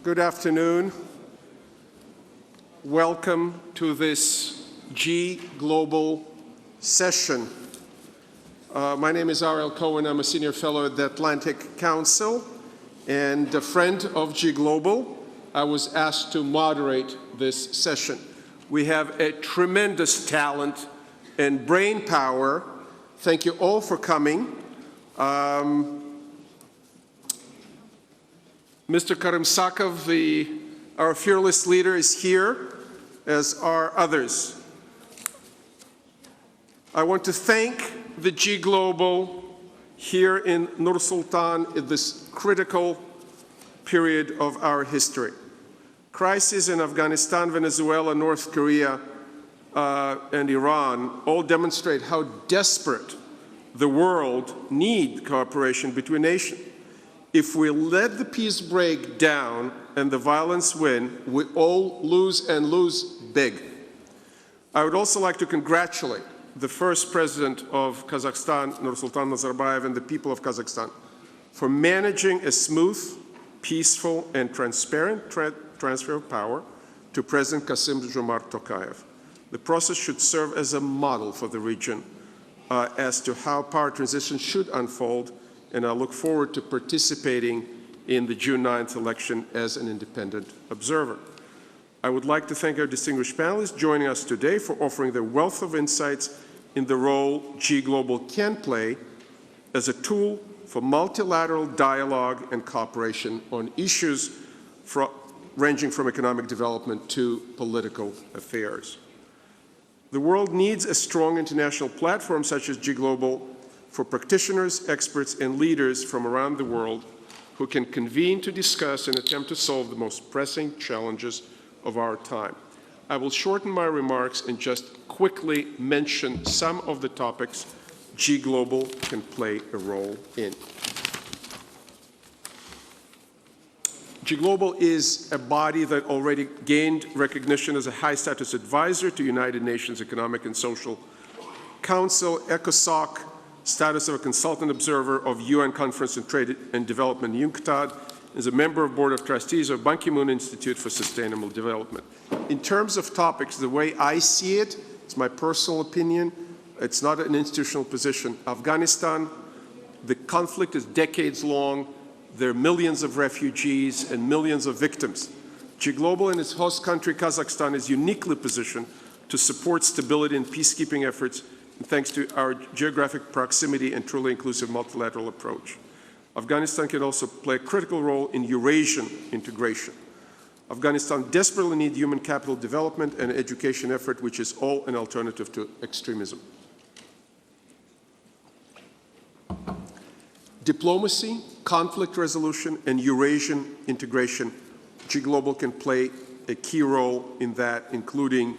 Good afternoon. Welcome to this G Global session. My name is R.L. Cohen. I'm a senior fellow at the Atlantic Council and a friend of G Global. I was asked to moderate this session. We have a tremendous talent and brain power. Thank you all for coming. Mr. Karimsakov, our fearless leader, is here, as are others. I want to thank the G Global here in Nur-Sultan at this critical period of our history. Crises in Afghanistan, Venezuela, North Korea, and Iran all demonstrate how desperate the world needs cooperation between nations. If we let the peace break down and the violence win, we all lose and lose big. I would also like to congratulate the first president of Kazakhstan, Nursultan Nazarbayev, and the people of Kazakhstan for managing a smooth, peaceful, and transparent transfer of power to President Kassym-Jomart Tokayev. The process should serve as a model for the region as to how power transition should unfold, and I look forward to participating in the June 9th election as an independent observer. I would like to thank our distinguished panelists joining us today for offering their wealth of insights in the role G Global can play as a tool for multilateral dialogue and cooperation on issues ranging from economic development to political affairs. The world needs a strong international platform such as G Global for practitioners, experts, and leaders from around the world who can convene to discuss and attempt to solve the most pressing challenges of our time. I will shorten my remarks and just quickly mention some of the topics G Global can play a role in. G Global is a body that already gained recognition as a high-status advisor to United Nations Economic and Social Council, ECOSOC, status of a consultant observer of UN Conference on Trade and Development, UNCTAD, is a member of Board of Trustees of Ban Ki-moon Institute for Sustainable Development. In terms of topics, the way I see it, it's my personal opinion, it's not an institutional position. Afghanistan, the conflict is decades long, there are millions of refugees and millions of victims. G Global and its host country, Kazakhstan, is uniquely positioned to support stability and peacekeeping efforts, thanks to our geographic proximity and truly inclusive multilateral approach. Afghanistan can also play a critical role in Eurasian integration. Afghanistan desperately needs human capital development and education effort, which is all an alternative to extremism. Diplomacy, conflict resolution, and Eurasian integration, G Global can play a key role in that, including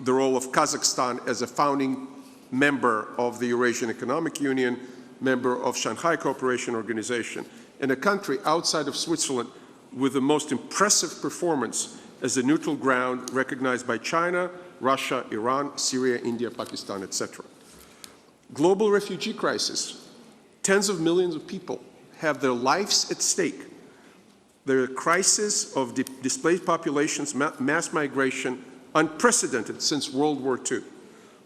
the role of Kazakhstan as a founding member of the Eurasian Economic Union, member of Shanghai Cooperation Organization, and a country outside of Switzerland with the most impressive performance as a neutral ground recognized by China, Russia, Iran, Syria, India, Pakistan, etc. Global refugee crisis. Tens of millions of people have their lives at stake. There are crises of displaced populations, mass migration, unprecedented since World War II.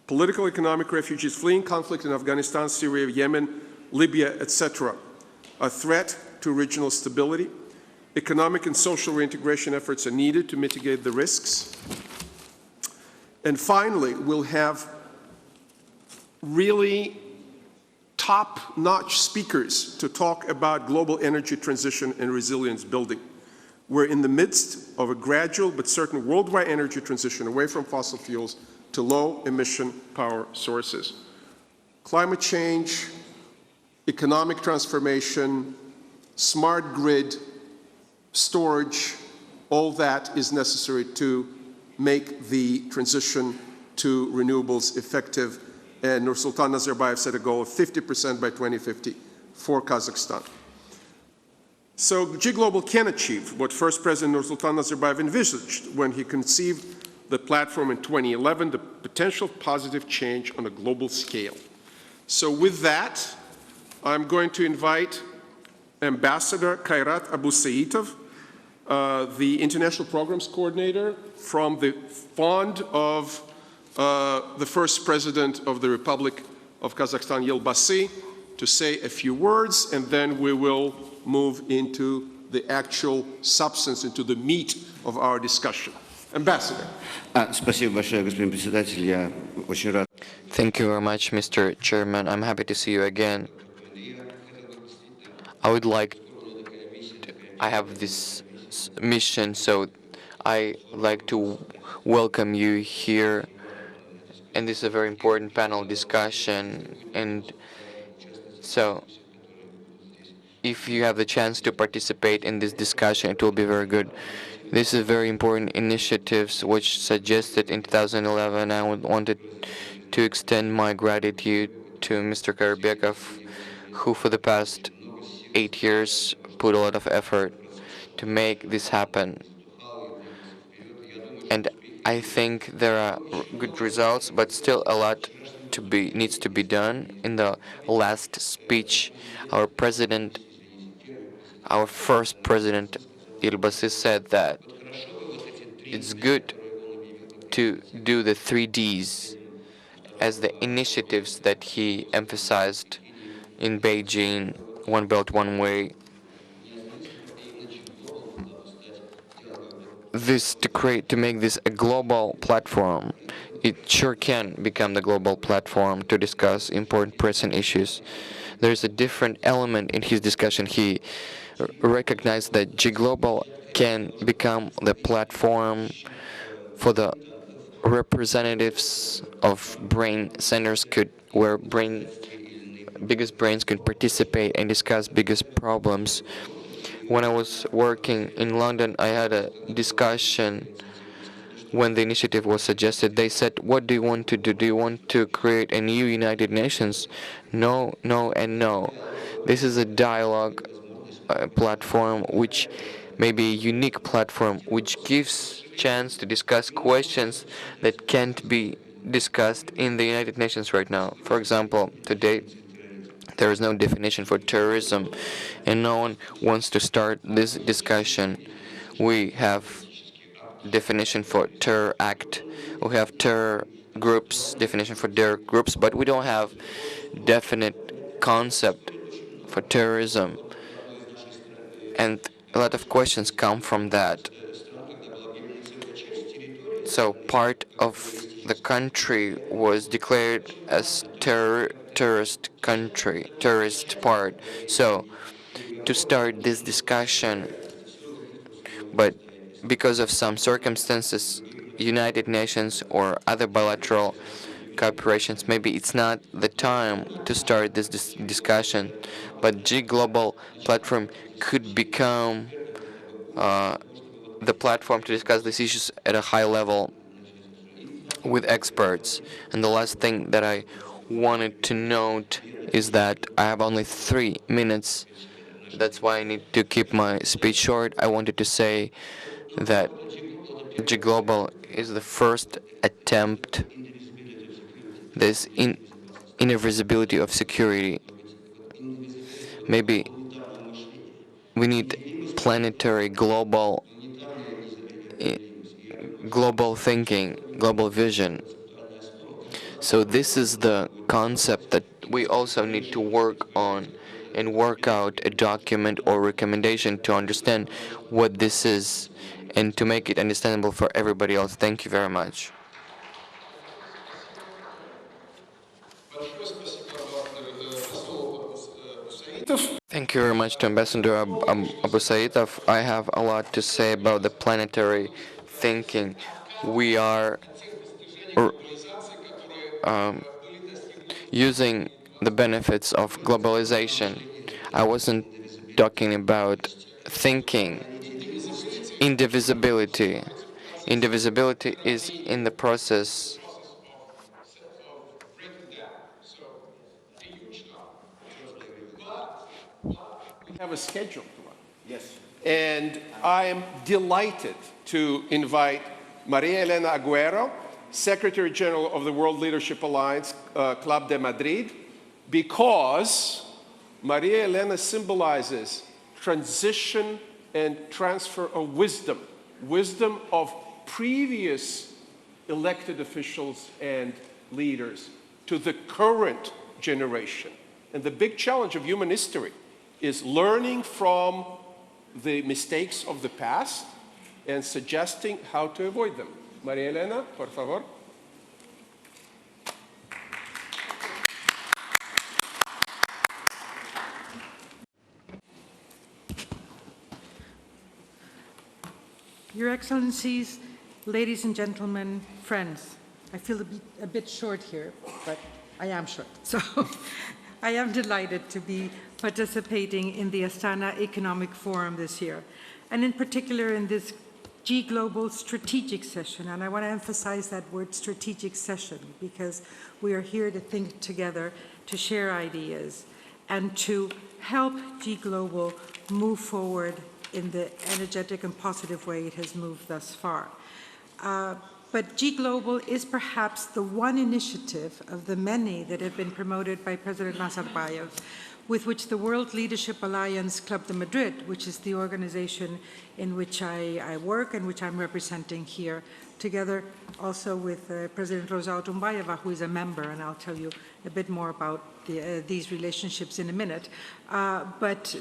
Political, economic refugees fleeing conflict in Afghanistan, Syria, Yemen, Libya, etc. A threat to regional stability. Economic and social reintegration efforts are needed to mitigate the risks. And finally, we'll have really top-notch speakers to talk about global energy transition and resilience building. We're in the midst of a gradual but certain worldwide energy transition away from fossil fuels to low-emission power sources. Climate change, economic transformation, smart grid, storage, all that is necessary to make the transition to renewables effective. And Nursultan Nazarbayev set a goal of 50% by 2050 for Kazakhstan. So G Global can achieve what First President Nursultan Nazarbayev envisaged when he conceived the platform in 2011, the potential positive change on a global scale. So with that, I'm going to invite Ambassador Kairat Abu Saitov, the International Programs Coordinator from the fund of the first President of the Republic of Kazakhstan, Yelbasi, to say a few words, and then we will move into the actual substance, into the meat of our discussion. Ambassador. Спасибо большое, господин председатель. Я очень рад. Thank you very much, Mr. Chairman. I'm happy to see you again. I have this mission, so I like to welcome you here. And this is a very important panel discussion. And so, if you have the chance to participate in this discussion, it will be very good. This is very important initiatives which suggested in 2011. I wanted to extend my gratitude to Mr. Karbekov, who for the past 8 years put a lot of effort to make this happen. And I think there are good results, but still a lot needs to be done. In the last speech, our first president, Yelbasi, said that it's good to do the 3Ds as the initiatives that he emphasized in Beijing, One Belt, One Way. To make this a global platform. It sure can become the global platform to discuss important pressing issues. There's a different element in his discussion. He recognized that G-Global can become the platform for the representatives of brain centers where biggest brains could participate and discuss biggest problems. When I was working in London, I had a discussion when the initiative was suggested. They said, what do you want to do? Do you want to create a new United Nations? No, no, and no. This is a dialogue platform, which may be a unique platform, which gives chance to discuss questions that can't be discussed in the United Nations right now. For example, today, there is no definition for terrorism, and no one wants to start this discussion. We have definition for terror act, we have terror groups, definition for terror groups, but we don't have definite concept for terrorism. And a lot of questions come from that. So part of the country was declared as terrorist country, terrorist part. So to start this discussion, but because of some circumstances, United Nations or other bilateral cooperations, maybe it's not the time to start this discussion, but G-Global platform could become the platform to discuss these issues at a high level with experts. And the last thing that I wanted to note is that I have only 3 minutes. That's why I need to keep my speech short. I wanted to say that G-Global is the first attempt, this invisibility of security. Maybe we need planetary global thinking, global vision. So this is the concept that we also need to work on and work out a document or recommendation to understand what this is and to make it understandable for everybody else. Thank you very much. Thank you very much to Ambassador Abu Saitov. I have a lot to say about the planetary thinking. We are using the benefits of globalization. I wasn't talking about thinking. Indivisibility. Indivisibility is in the process. We have a schedule. Yes. And I am delighted to invite Maria Elena Aguero, Secretary General of the World Leadership Alliance, Club de Madrid, because Maria Elena symbolizes transition and transfer of wisdom, wisdom of previous elected officials and leaders to the current generation. And the big challenge of human history is learning from the mistakes of the past and suggesting how to avoid them. Maria Elena, por favor. Your Excellencies, ladies and gentlemen, friends, I feel a bit short here, but I am short. So I am delighted to be participating in the Astana Economic Forum this year, and in particular in this G Global strategic session. And I want to emphasize that word strategic session because we are here to think together, to share ideas, and to help G Global move forward in the energetic and positive way it has moved thus far. But G Global is perhaps the one initiative of the many that have been promoted by President Nazarbayev, with which the World Leadership Alliance Club de Madrid, which is the organization in which I work and which I'm representing here, together also with President Rosa Otunbayeva, who is a member, and I'll tell you a bit more about these relationships in a minute. But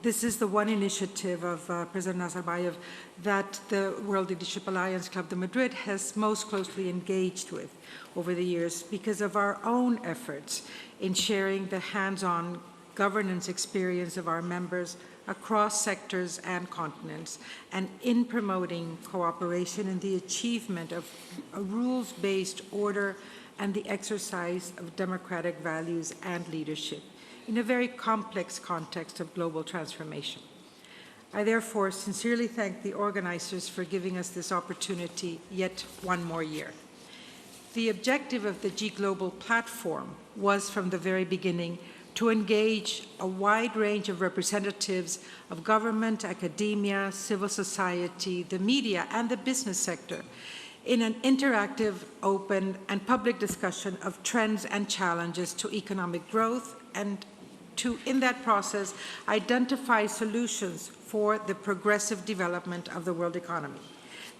this is the one initiative of President Nazarbayev that the World Leadership Alliance Club de Madrid has most closely engaged with over the years because of our own efforts in sharing the hands-on governance experience of our members across sectors and continents, and in promoting cooperation in the achievement of a rules-based order and the exercise of democratic values and leadership in a very complex context of global transformation. I therefore sincerely thank the organizers for giving us this opportunity yet one more year. The objective of the G Global platform was from the very beginning to engage a wide range of representatives of government, academia, civil society, the media, and the business sector in an interactive, open, and public discussion of trends and challenges to economic growth, and to, in that process, identify solutions for the progressive development of the world economy.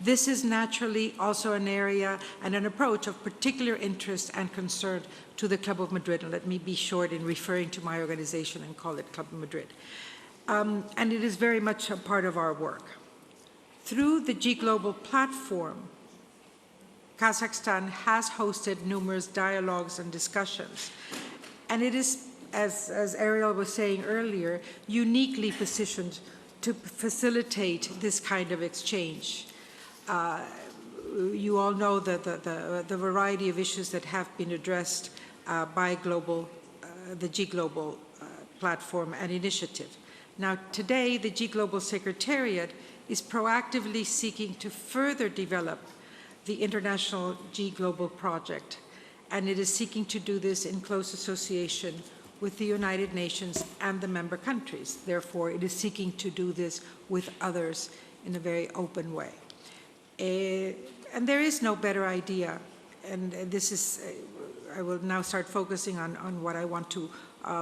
This is naturally also an area and an approach of particular interest and concern to the Club of Madrid, and let me be short in referring to my organization and call it Club of Madrid. And it is very much a part of our work. Through the G Global platform, Kazakhstan has hosted numerous dialogues and discussions, and it is, as Ariel was saying earlier, uniquely positioned to facilitate this kind of exchange. You all know the variety of issues that have been addressed by the G Global platform and initiative. Now, today, the G Global Secretariat is proactively seeking to further develop the international G Global project, and it is seeking to do this in close association with the United Nations and the member countries. Therefore, it is seeking to do this with others in a very open way. And there is no better idea, and this is, I will now start focusing on what I want to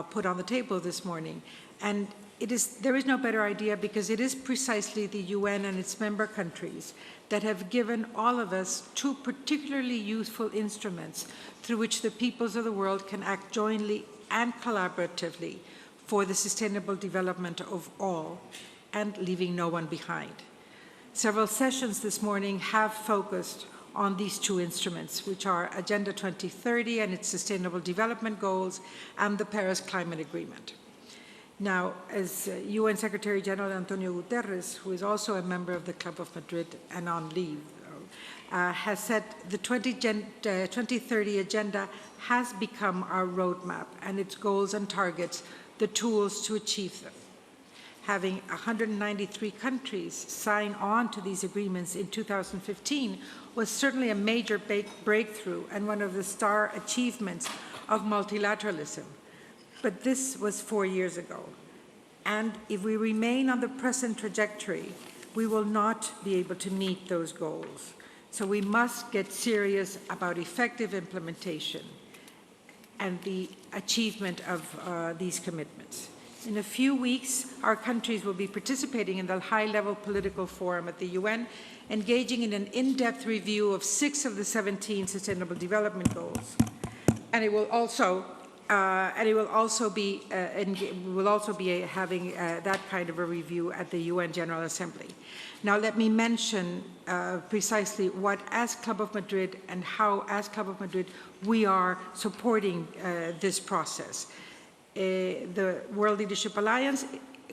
put on the table this morning. And there is no better idea because it is precisely the UN and its member countries that have given all of us two particularly useful instruments through which the peoples of the world can act jointly and collaboratively for the sustainable development of all and leaving no one behind. Several sessions this morning have focused on these two instruments, which are Agenda 2030 and its Sustainable Development Goals and the Paris Climate Agreement. Now, as UN Secretary General Antonio Guterres, who is also a member of the Club of Madrid and on leave, has said the 2030 Agenda has become our roadmap and its goals and targets the tools to achieve them. Having 193 countries sign on to these agreements in 2015 was certainly a major breakthrough and one of the star achievements of multilateralism. But this was 4 years ago. And if we remain on the present trajectory, we will not be able to meet those goals. So we must get serious about effective implementation and the achievement of these commitments. In a few weeks, our countries will be participating in the high-level political forum at the UN, engaging in an in-depth review of 6 of the 17 Sustainable Development Goals. And it will also be having that kind of a review at the UN General Assembly. Now, let me mention precisely what, as Club of Madrid, and how, as Club of Madrid, we are supporting this process. The World Leadership Alliance,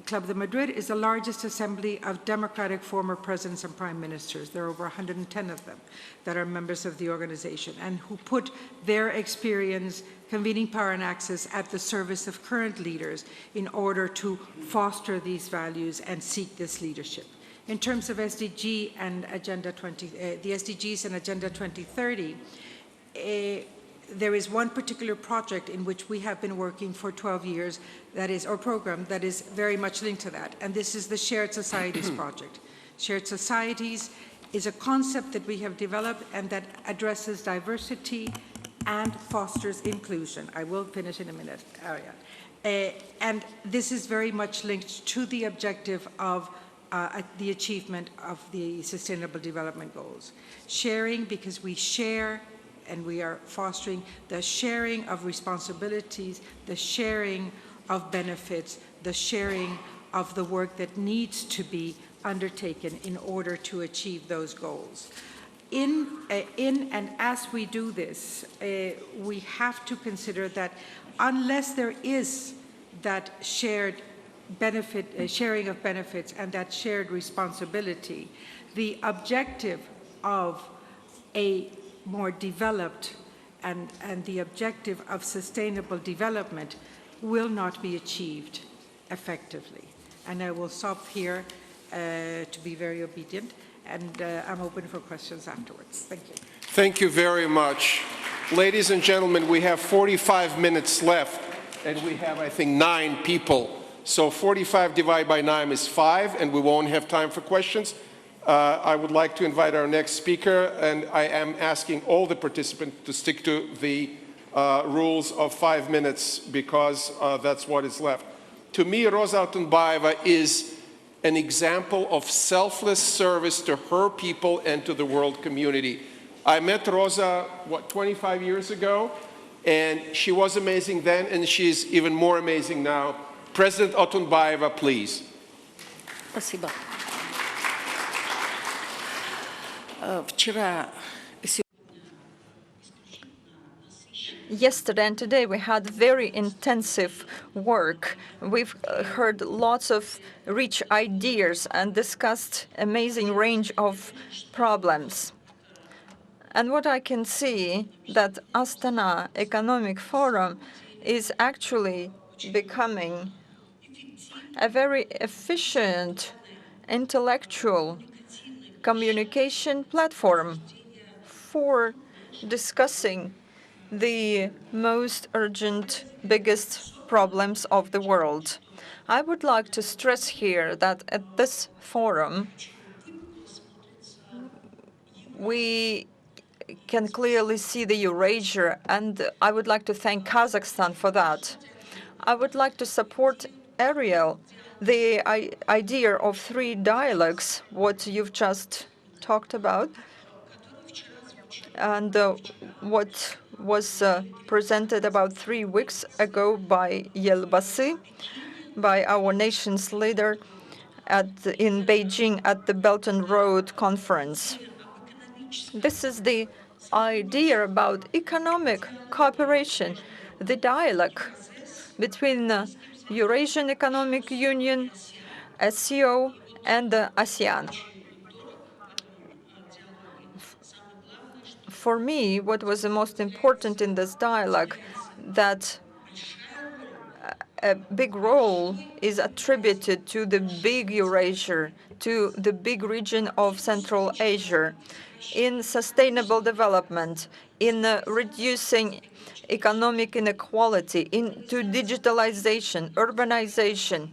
Club de Madrid, is the largest assembly of democratic former presidents and prime ministers. There are over 110 of them that are members of the organization and who put their experience, convening power and access at the service of current leaders in order to foster these values and seek this leadership. In terms of SDG and Agenda 20, the SDGs and Agenda 2030, there is one particular project in which we have been working for 12 years, that is, or program, that is very much linked to that, and this is the Shared Societies project. Shared Societies is a concept that we have developed and that addresses diversity and fosters inclusion. I will finish in a minute, Arya. And this is very much linked to the objective of the achievement of the Sustainable Development Goals. Sharing, because we share and we are fostering the sharing of responsibilities, the sharing of benefits, the sharing of the work that needs to be undertaken in order to achieve those goals. In and as we do this, we have to consider that unless there is that shared benefit, sharing of benefits and that shared responsibility, the objective of a more developed and the objective of sustainable development will not be achieved effectively. And I will stop here to be very obedient, and I'm open for questions afterwards. Thank you. Thank you very much. Ladies and gentlemen, we have 45 minutes left, and we have, I think, 9 people. So 45 divided by 9 is 5, and we won't have time for questions. I would like to invite our next speaker, and I am asking all the participants to stick to the rules of 5 minutes because that's what is left. To me, Rosa Otunbayeva is an example of selfless service to her people and to the world community. I met Rosa, 25 years ago, and she was amazing then, and she's even more amazing now. President Otunbayeva, please. Спасибо. Вчера Yesterday and today we had very intensive work. We've heard lots of rich ideas and discussed amazing range of problems. And what I can see that Astana Economic Forum is actually becoming a very efficient intellectual communication platform for discussing the most urgent, biggest problems of the world. I would like to stress here that at this forum, we can clearly see the Eurasia, and I would like to thank Kazakhstan for that. I would like to support Ariel, the idea of 3 dialogues, what you've just talked about, and what was presented about 3 weeks ago by Yelbasi, by our nation's leader in Beijing at the Belt and Road Conference. This is the idea about economic cooperation, the dialogue between the Eurasian Economic Union, SCO, and the ASEAN. For me, what was the most important in this dialogue, that a big role is attributed to the big Eurasia, to the big region of Central Asia, in sustainable development, in reducing economic inequality, into digitalization, urbanization.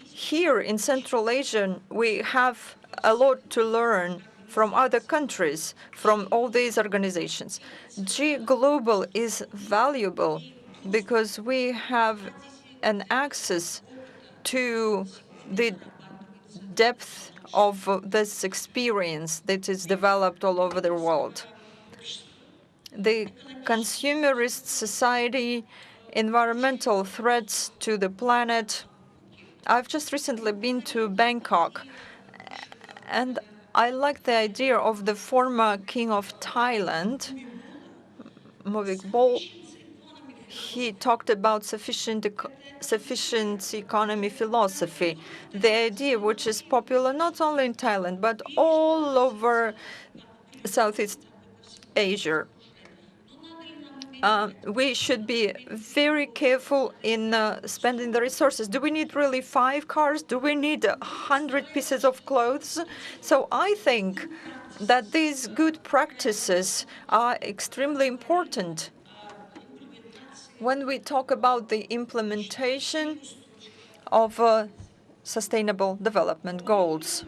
Here in Central Asia, we have a lot to learn from other countries, from all these organizations. G Global is valuable because we have an access to the depth of this experience that is developed all over the world. The consumerist society, environmental threats to the planet. I've just recently been to Bangkok, and I like the idea of the former king of Thailand, Movik. He talked about sufficiency economy philosophy, the idea which is popular not only in Thailand, but all over Southeast Asia. We should be very careful in spending the resources. Do we need really 5 cars? Do we need 100 pieces of clothes? So I think that these good practices are extremely important when we talk about the implementation of sustainable development goals.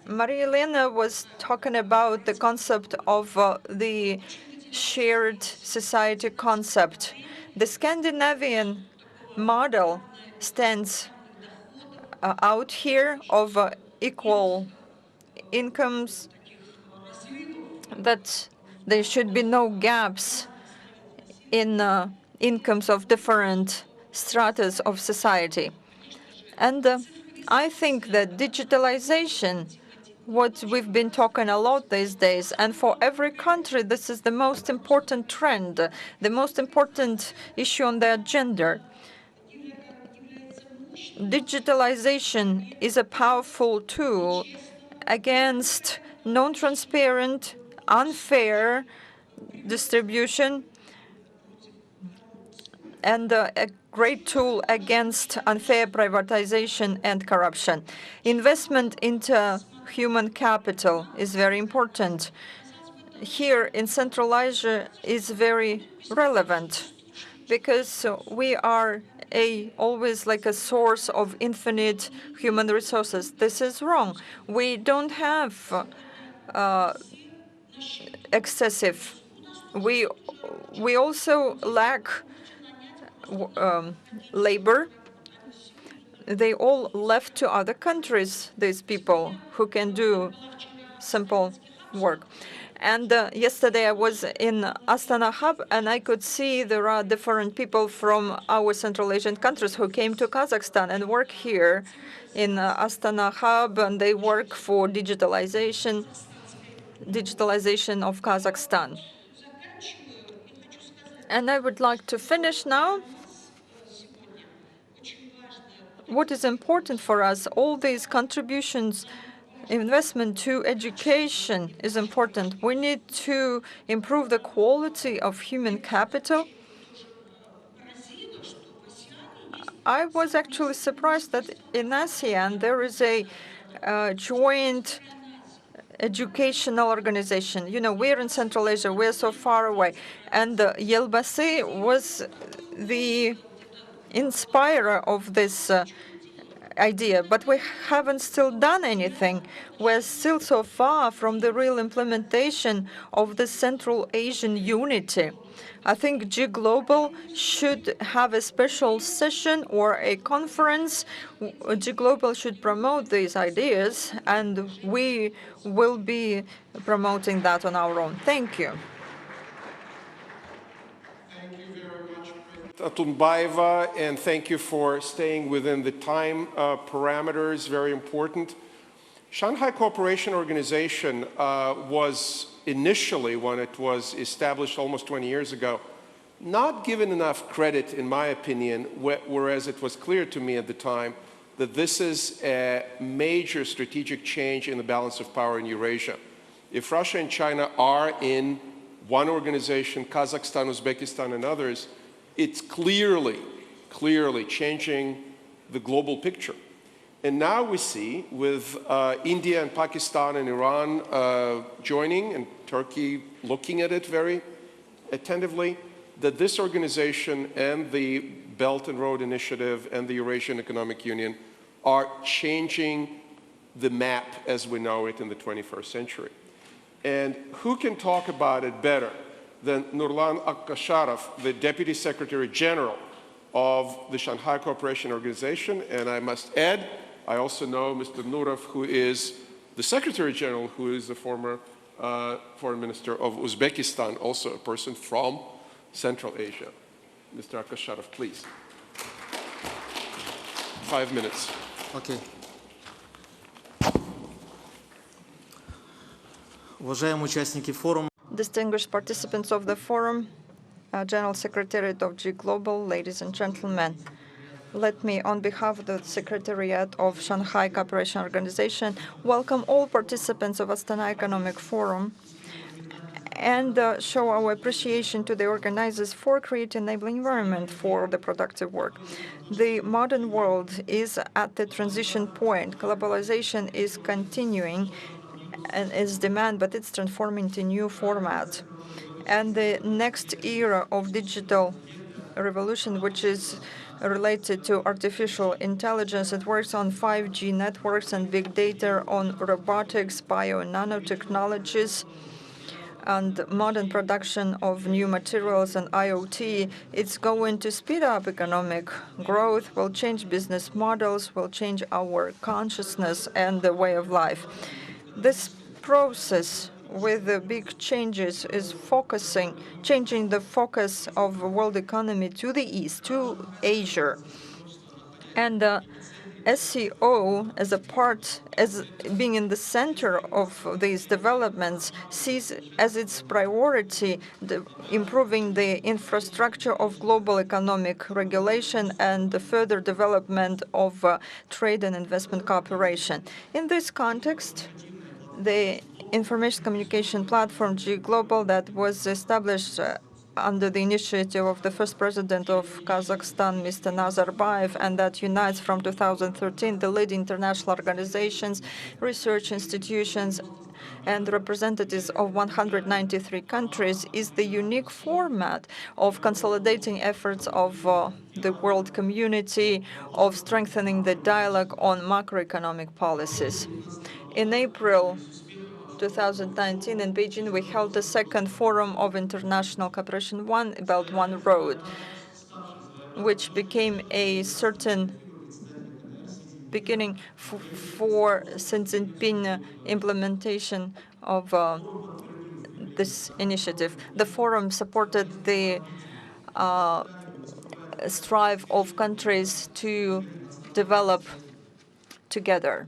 Maria Elena was talking about the concept of the shared society concept. The Scandinavian model stands out here of equal incomes, that there should be no gaps in incomes of different stratas of society. And I think that digitalization, what we've been talking a lot these days, and for every country, this is the most important trend, the most important issue on the agenda. Digitalization is a powerful tool against non-transparent, unfair distribution, and a great tool against unfair privatization and corruption. Investment into human capital is very important. Here in Central Asia is very relevant because we are always like a source of infinite human resources. This is wrong. We don't have excessive. We also lack labor. They all left to other countries, these people who can do simple work. And yesterday I was in Astana Hub, and I could see there are different people from our Central Asian countries who came to Kazakhstan and work here in Astana Hub, and they work for digitalization of Kazakhstan. And I would like to finish now. What is important for us, all these contributions, investment to education is important. We need to improve the quality of human capital. I was actually surprised that in ASEAN there is a joint educational organization. You know, we're in Central Asia, we're so far away. And Yelbasi was the inspirer of this idea, but we haven't still done anything. We're still so far from the real implementation of the Central Asian unity. I think G Global should have a special session or a conference. G Global should promote these ideas, and we will be promoting that on our own. Thank you. Atunbaeva, and thank you for staying within the time parameters, very important. Shanghai Cooperation Organization was initially, when it was established almost 20 years ago, not given enough credit, in my opinion, whereas it was clear to me at the time that this is a major strategic change in the balance of power in Eurasia. If Russia and China are in one organization, Kazakhstan, Uzbekistan, and others, it's clearly changing the global picture. And now we see, with India and Pakistan and Iran joining, and Turkey looking at it very attentively, that this organization and the Belt and Road Initiative and the Eurasian Economic Union are changing the map as we know it in the 21st century. And who can talk about it better than Nurlan Akkasharov, the Deputy Secretary General of the Shanghai Cooperation Organization. And I must add, I also know Mr. Nurov, who is the Secretary General, who is the former Foreign Minister of Uzbekistan, also a person from Central Asia. Mr. Akasharov, please. 5 minutes. Окей. Уважаемые участники форума, Distinguished participants of the forum, General Secretariat of G Global, ladies and gentlemen, let me, on behalf of the Secretariat of Shanghai Cooperation Organization, welcome all participants of Astana Economic Forum and show our appreciation to the organizers for creating an enabling environment for the productive work. The modern world is at the transition point. Globalization is continuing and its demand, but it's transforming into new format. And the next era of digital revolution, which is related to artificial intelligence, it works on 5G networks and big data, on robotics, bio and nanotechnologies, and modern production of new materials and IoT. It's going to speed up economic growth, will change business models, will change our consciousness and the way of life. This process with the big changes is changing the focus of the world economy to the east, to Asia. And SCO, as being in the center of these developments, sees as its priority improving the infrastructure of global economic regulation and the further development of trade and investment cooperation. In this context, the information communication platform G Global that was established under the initiative of the first president of Kazakhstan, Mr. Nazarbayev, and that unites from 2013 the leading international organizations, research institutions, and representatives of 193 countries, is the unique format of consolidating efforts of the world community, of strengthening the dialogue on macroeconomic policies. In April 2019 in Beijing, we held the second forum of international cooperation, One Belt, One Road, which became a certain beginning for Xi Jinping implementation of this initiative. The forum supported the strive of countries to develop together.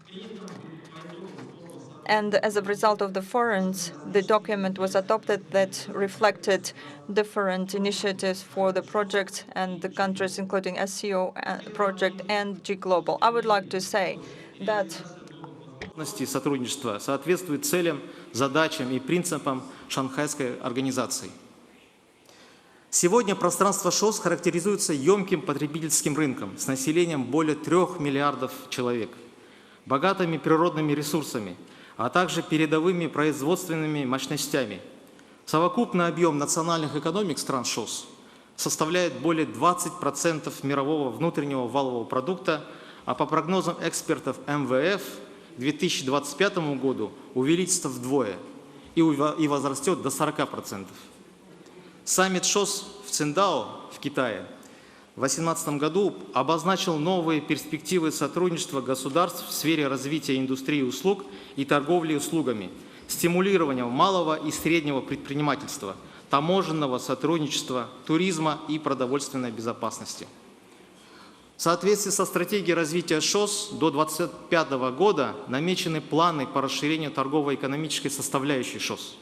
And as a result of the forums, the document was adopted that reflected different initiatives for the project and the countries, including SCO project and G Global. I would like to say that сотрудничества соответствует целям, задачам и принципам Шанхайской организации. Сегодня пространство ШОС характеризуется емким потребительским рынком с населением более 3 миллиардов человек, богатыми природными ресурсами, а также передовыми производственными мощностями. Совокупный объем национальных экономик стран ШОС составляет более 20% мирового внутреннего валового продукта, а по прогнозам экспертов МВФ к 2025 году увеличится вдвое и возрастет до 40%. Саммит ШОС в Циндао в Китае в 2018 году обозначил новые перспективы сотрудничества государств в сфере развития индустрии услуг и торговли услугами, стимулирования малого и среднего предпринимательства, таможенного сотрудничества, туризма и продовольственной безопасности. В соответствии со стратегией развития ШОС до 2025 года намечены планы по расширению торгово-экономической составляющей ШОС,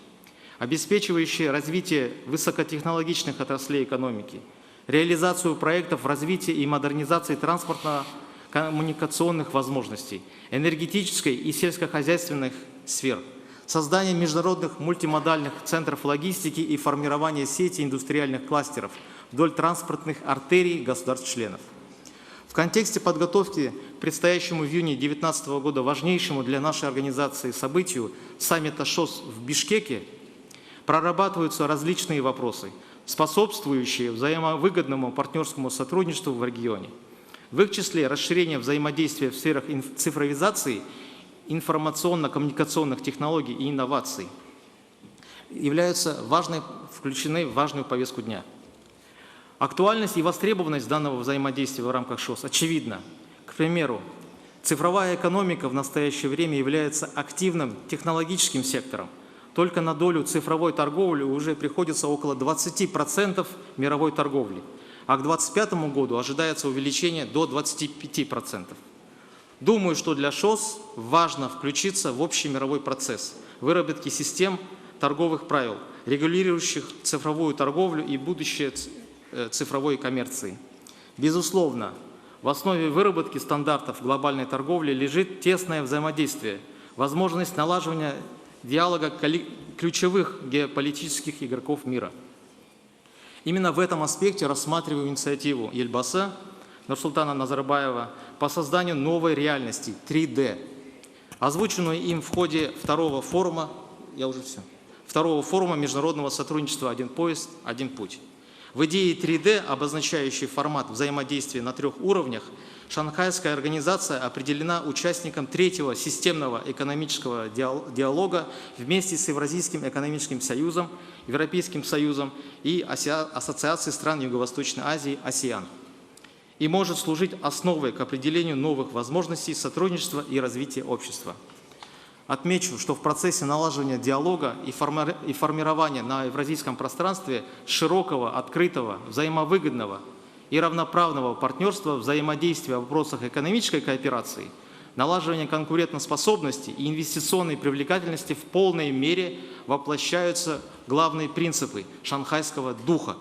обеспечивающие развитие высокотехнологичных отраслей экономики, реализацию проектов развития и модернизации транспортно-коммуникационных возможностей, энергетической и сельскохозяйственных сфер, создание международных мультимодальных центров логистики и формирование сети индустриальных кластеров вдоль транспортных артерий государств-членов. В контексте подготовки к предстоящему в июне 2019 года важнейшему для нашей организации событию саммита ШОС в Бишкеке прорабатываются различные вопросы, способствующие взаимовыгодному партнерскому сотрудничеству в регионе. В их числе расширение взаимодействия в сферах цифровизации, информационно-коммуникационных технологий и инноваций включены в важную повестку дня. Актуальность и востребованность данного взаимодействия в рамках ШОС очевидна. К примеру, цифровая экономика в настоящее время является активным технологическим сектором. Только на долю цифровой торговли уже приходится около 20% мировой торговли, а к 2025 году ожидается увеличение до 25%. Думаю, что для ШОС важно включиться в общий мировой процесс выработки систем торговых правил, регулирующих цифровую торговлю и будущее цифровой коммерции. Безусловно, в основе выработки стандартов глобальной торговли лежит тесное взаимодействие, возможность налаживания диалога ключевых геополитических игроков мира. Именно в этом аспекте рассматриваю инициативу Елбасы Нурсултана Назарбаева по созданию новой реальности 3D, озвученную им в ходе второго форума международного сотрудничества «Один поезд, один путь». В идее 3D, обозначающей формат взаимодействия на 3 уровнях, Шанхайская организация определена участником 3-го системного экономического диалога вместе с Евразийским экономическим союзом, Европейским союзом и Ассоциацией стран Юго-Восточной Азии «АСЕАН» и может служить основой к определению новых возможностей сотрудничества и развития общества. Отмечу, что в процессе налаживания диалога и формирования на евразийском пространстве широкого, открытого, взаимовыгодного и равноправного партнерства, взаимодействия в вопросах экономической кооперации, налаживания конкурентоспособности и инвестиционной привлекательности в полной мере воплощаются главные принципы шанхайского духа.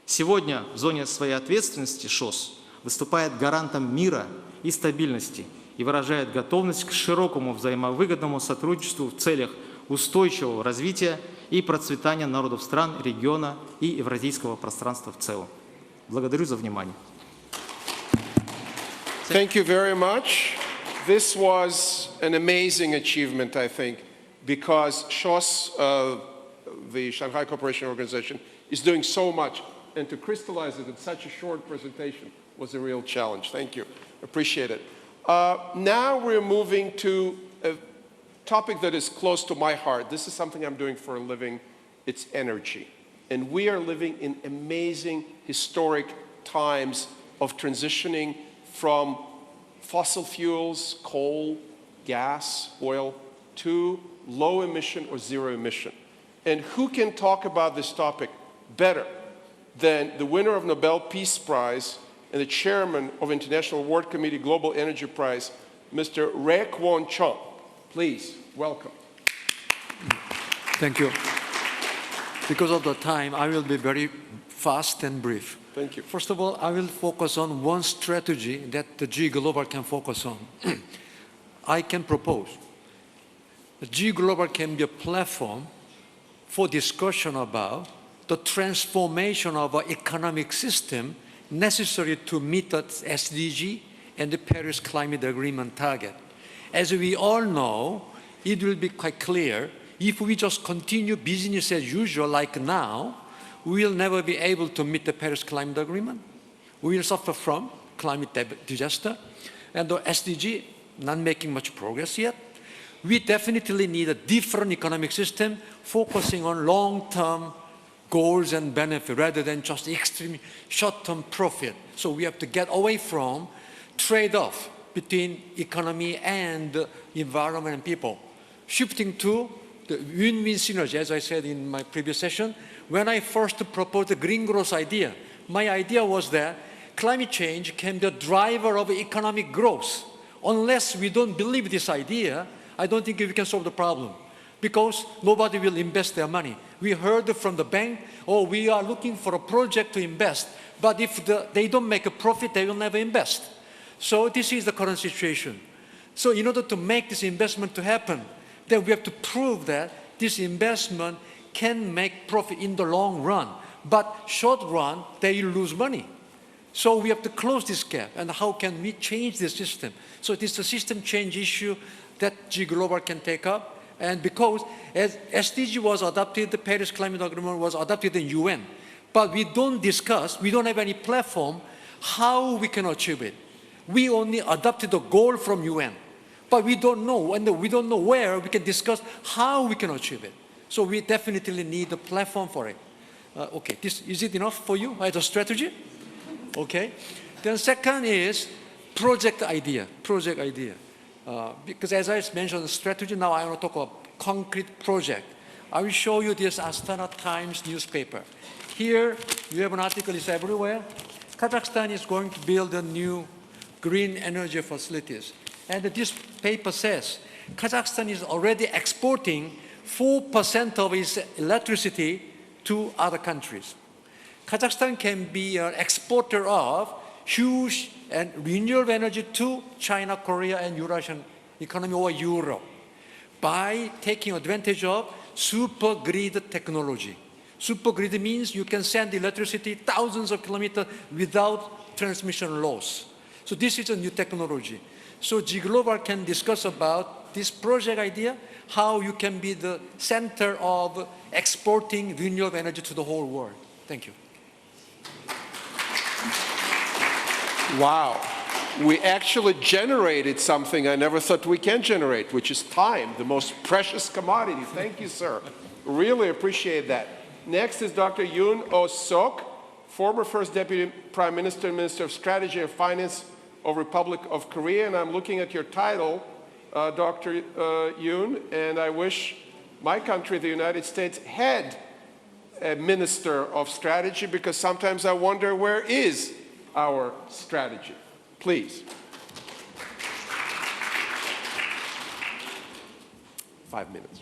Сегодня в зоне своей ответственности ШОС выступает гарантом мира и стабильности и выражает готовность к широкому взаимовыгодному сотрудничеству в целях устойчивого развития и процветания народов стран, региона и евразийского пространства в целом. Благодарю за внимание. Thank you very much. This was an amazing achievement, I think, because SHOS, the Shanghai Cooperation Organization, is doing so much, and to crystallize it in such a short presentation was a real challenge. Thank you. Appreciate it. Now we're moving to a topic that is close to my heart. This is something I'm doing for a living. It's energy. And we are living in amazing historic times of transitioning from fossil fuels, coal, gas, oil, to low emission or zero emission. And who can talk about this topic better than the winner of Nobel Peace Prize and the chairman of International Award Committee Global Energy Prize, Mr. Ray Kwon Chung. Please, welcome. Thank you. Because of the time, I will be very fast and brief. Thank you. First of all, I will focus on one strategy that the G Global can focus on. I can propose the G Global can be a platform for discussion about the transformation of our economic system necessary to meet the SDG and the Paris Climate Agreement target. As we all know, it will be quite clear if we just continue business as usual like now, we will never be able to meet the Paris Climate Agreement. We will suffer from climate disaster, and the SDG not making much progress yet. We definitely need a different economic system focusing on long-term goals and benefit rather than just extreme short-term profit. So we have to get away from trade-off between economy and environment and people. Shifting to the win-win synergy, as I said in my previous session, when I first proposed the green growth idea, my idea was that climate change can be a driver of economic growth. Unless we don't believe this idea, I don't think we can solve the problem, because nobody will invest their money. We heard from the bank, oh, we are looking for a project to invest, but if they don't make a profit, they will never invest. So this is the current situation. So in order to make this investment to happen, then we have to prove that this investment can make profit in the long run, but short run, they lose money. So we have to close this gap, and how can we change the system? So it is the system change issue that G Global can take up. And because as SDG was adopted, the Paris Climate Agreement was adopted in UN, but we don't have any platform how we can achieve it. We only adopted the goal from UN, but we don't know, and we don't know where we can discuss how we can achieve it. So we definitely need a platform for it. Okay, is it enough for you as a strategy? Okay. Then second is project idea. Because as I mentioned, strategy, now I want to talk about concrete project. I will show you this Astana Times newspaper. Here, you have an article, it's everywhere. Kazakhstan is going to build a new green energy facilities. And this paper says Kazakhstan is already exporting 4% of its electricity to other countries. Kazakhstan can be an exporter of huge and renewable energy to China, Korea, and Eurasian economy or Europe by taking advantage of super grid technology. Super grid means you can send electricity thousands of kilometers without transmission loss. So this is a new technology. So G-Global can discuss about this project idea, how you can be the center of exporting renewable energy to the whole world. Thank you. Wow. We actually generated something I never thought we can generate, which is time, the most precious commodity. Thank you, sir. Really appreciate that. Next is Dr. Yoon Oh-sok, former First Deputy Prime Minister and Minister of Strategy and Finance of Republic of Korea. And I'm looking at your title, Dr. Yoon, and I wish my country, the United States, had a Minister of Strategy, because sometimes I wonder, where is our strategy? Please. 5 minutes.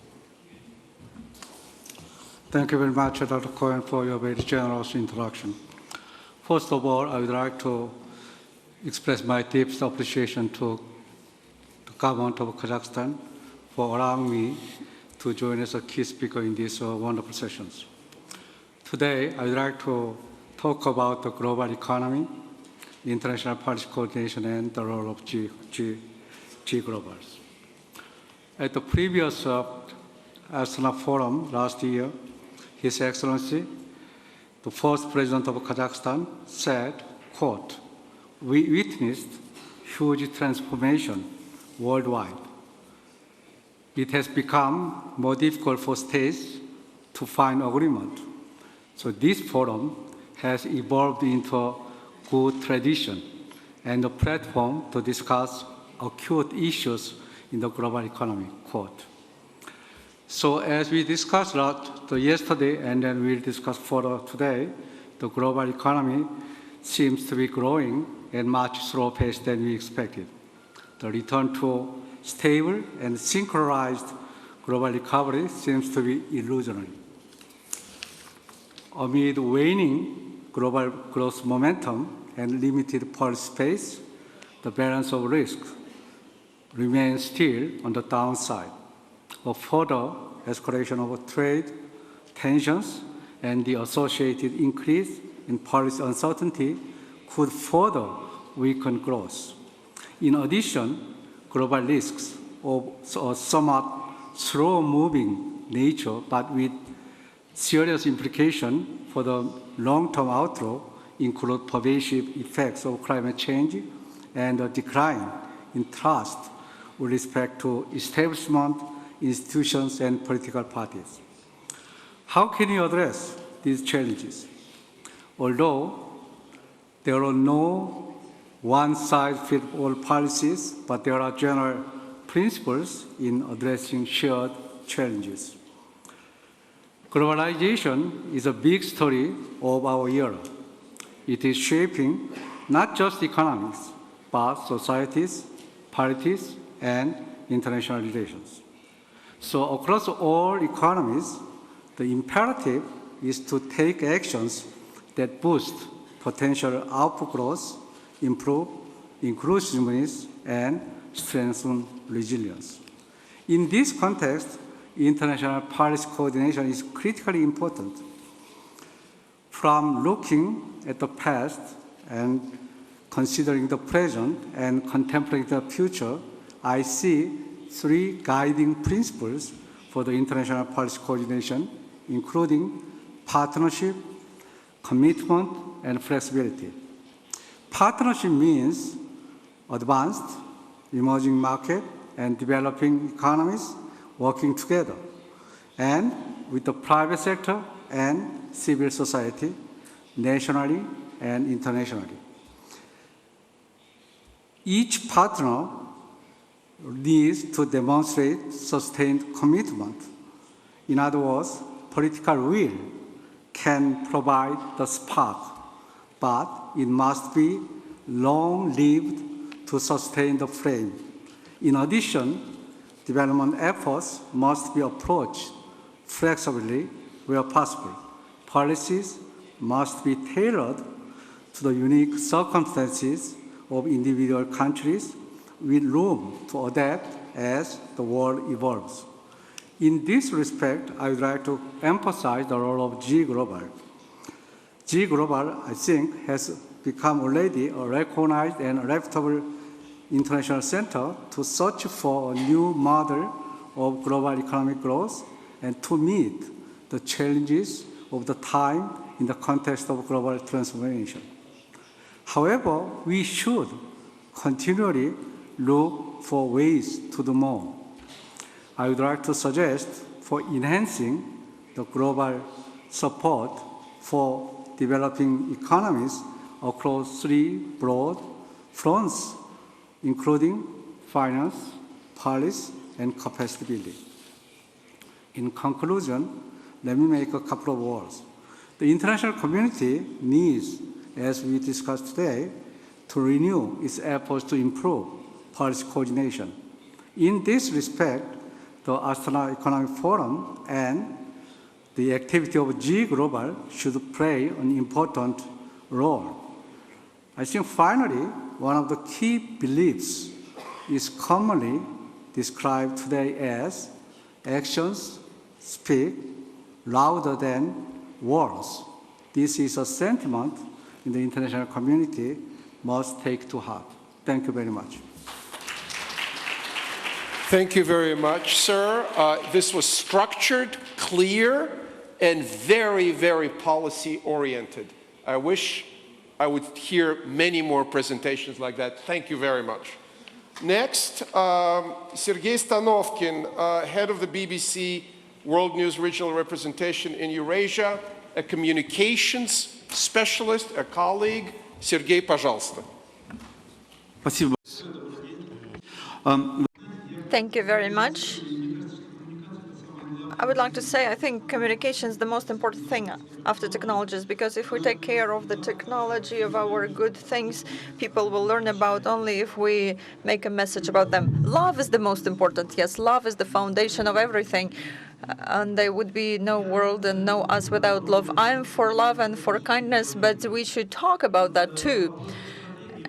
Thank you very much, Dr. Cohen, for your very generous introduction. First of all, I would like to express my deepest appreciation to the government of Kazakhstan for allowing me to join as a key speaker in these wonderful sessions. Today, I would like to talk about the global economy, international policy coordination, and the role of G-Globals. At the previous Astana Forum last year, His Excellency, the first President of Kazakhstan, said, quote, "We witnessed huge transformation worldwide. It has become more difficult for states to find agreement. So this forum has evolved into a good tradition and a platform to discuss acute issues in the global economy," quote. So as we discussed yesterday, and then we'll discuss further today, the global economy seems to be growing at much slower pace than we expected. The return to stable and synchronized global recovery seems to be illusionary. Amid waning global growth momentum and limited policy space, the balance of risk remains still on the downside. A further escalation of trade tensions and the associated increase in policy uncertainty could further weaken growth. In addition, global risks of a somewhat slow-moving nature, but with serious implications for the long-term outlook, include pervasive effects of climate change and a decline in trust with respect to establishment, institutions, and political parties. How can you address these challenges? Although there are no one-size-fits-all policies, but there are general principles in addressing shared challenges. Globalization is a big story of our era. It is shaping not just economies, but societies, polities, and international relations. So across all economies, the imperative is to take actions that boost potential output growth, improve inclusiveness, and strengthen resilience. In this context, international policy coordination is critically important. From looking at the past and considering the present and contemplating the future, I see three guiding principles for the international policy coordination, including partnership, commitment, and flexibility. Partnership means advanced, emerging market, and developing economies working together, and with the private sector, and civil society, nationally and internationally. Each partner needs to demonstrate sustained commitment. In other words, political will can provide the spark, but it must be long-lived to sustain the flame. In addition, development efforts must be approached flexibly where possible. Policies must be tailored to the unique circumstances of individual countries with room to adapt as the world evolves. In this respect, I would like to emphasize the role of G Global. G Global, I think, has become already a recognized and reputable international center to search for a new model of global economic growth and to meet the challenges of the time in the context of global transformation. However, we should continually look for ways to do more. I would like to suggest for enhancing the global support for developing economies across three broad fronts, including finance, policy, and capacity building. In conclusion, let me make a couple of words. The international community needs, as we discussed today, to renew its efforts to improve policy coordination. In this respect, the Astana Economic Forum and the activity of G Global should play an important role. I think finally, one of the key beliefs is commonly described today as actions speak louder than words. This is a sentiment in the international community must take to heart. Thank you very much. Thank you very much, sir. This was structured, clear, and very, very policy-oriented. I wish I would hear many more presentations like that. Thank you very much. Next, Sergei Stanovkin, head of the BBC World News Regional Representation in Eurasia, a communications specialist, a colleague. Sergei, пожалуйста. Спасибо. Thank you very much. I would like to say I think communication is the most important thing after technologies, because if we take care of the technology, of our good things, people will learn about only if we make a message about them. Love is the most important. Yes, love is the foundation of everything. And there would be no world and no us without love. I'm for love and for kindness, but we should talk about that too.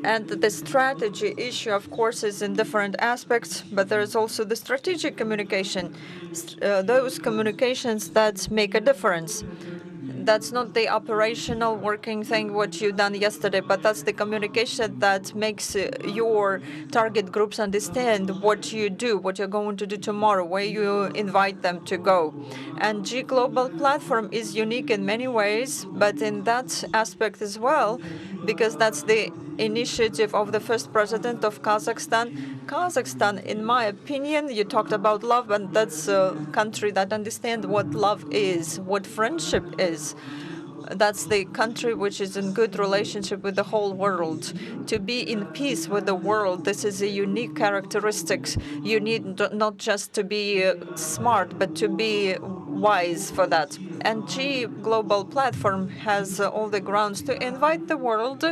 And the strategy issue, of course, is in different aspects, but there is also the strategic communication, those communications that make a difference. That's not the operational working thing, what you've done yesterday, but that's the communication that makes your target groups understand what you do, what you're going to do tomorrow, where you invite them to go. And G Global platform is unique in many ways, but in that aspect as well, because that's the initiative of the first president of Kazakhstan. Kazakhstan, in my opinion, you talked about love, and that's a country that understands what love is, what friendship is. That's the country which is in good relationship with the whole world. To be in peace with the world, this is a unique characteristic. You need not just to be smart, but to be wise for that. And G Global Platform has all the grounds to invite the world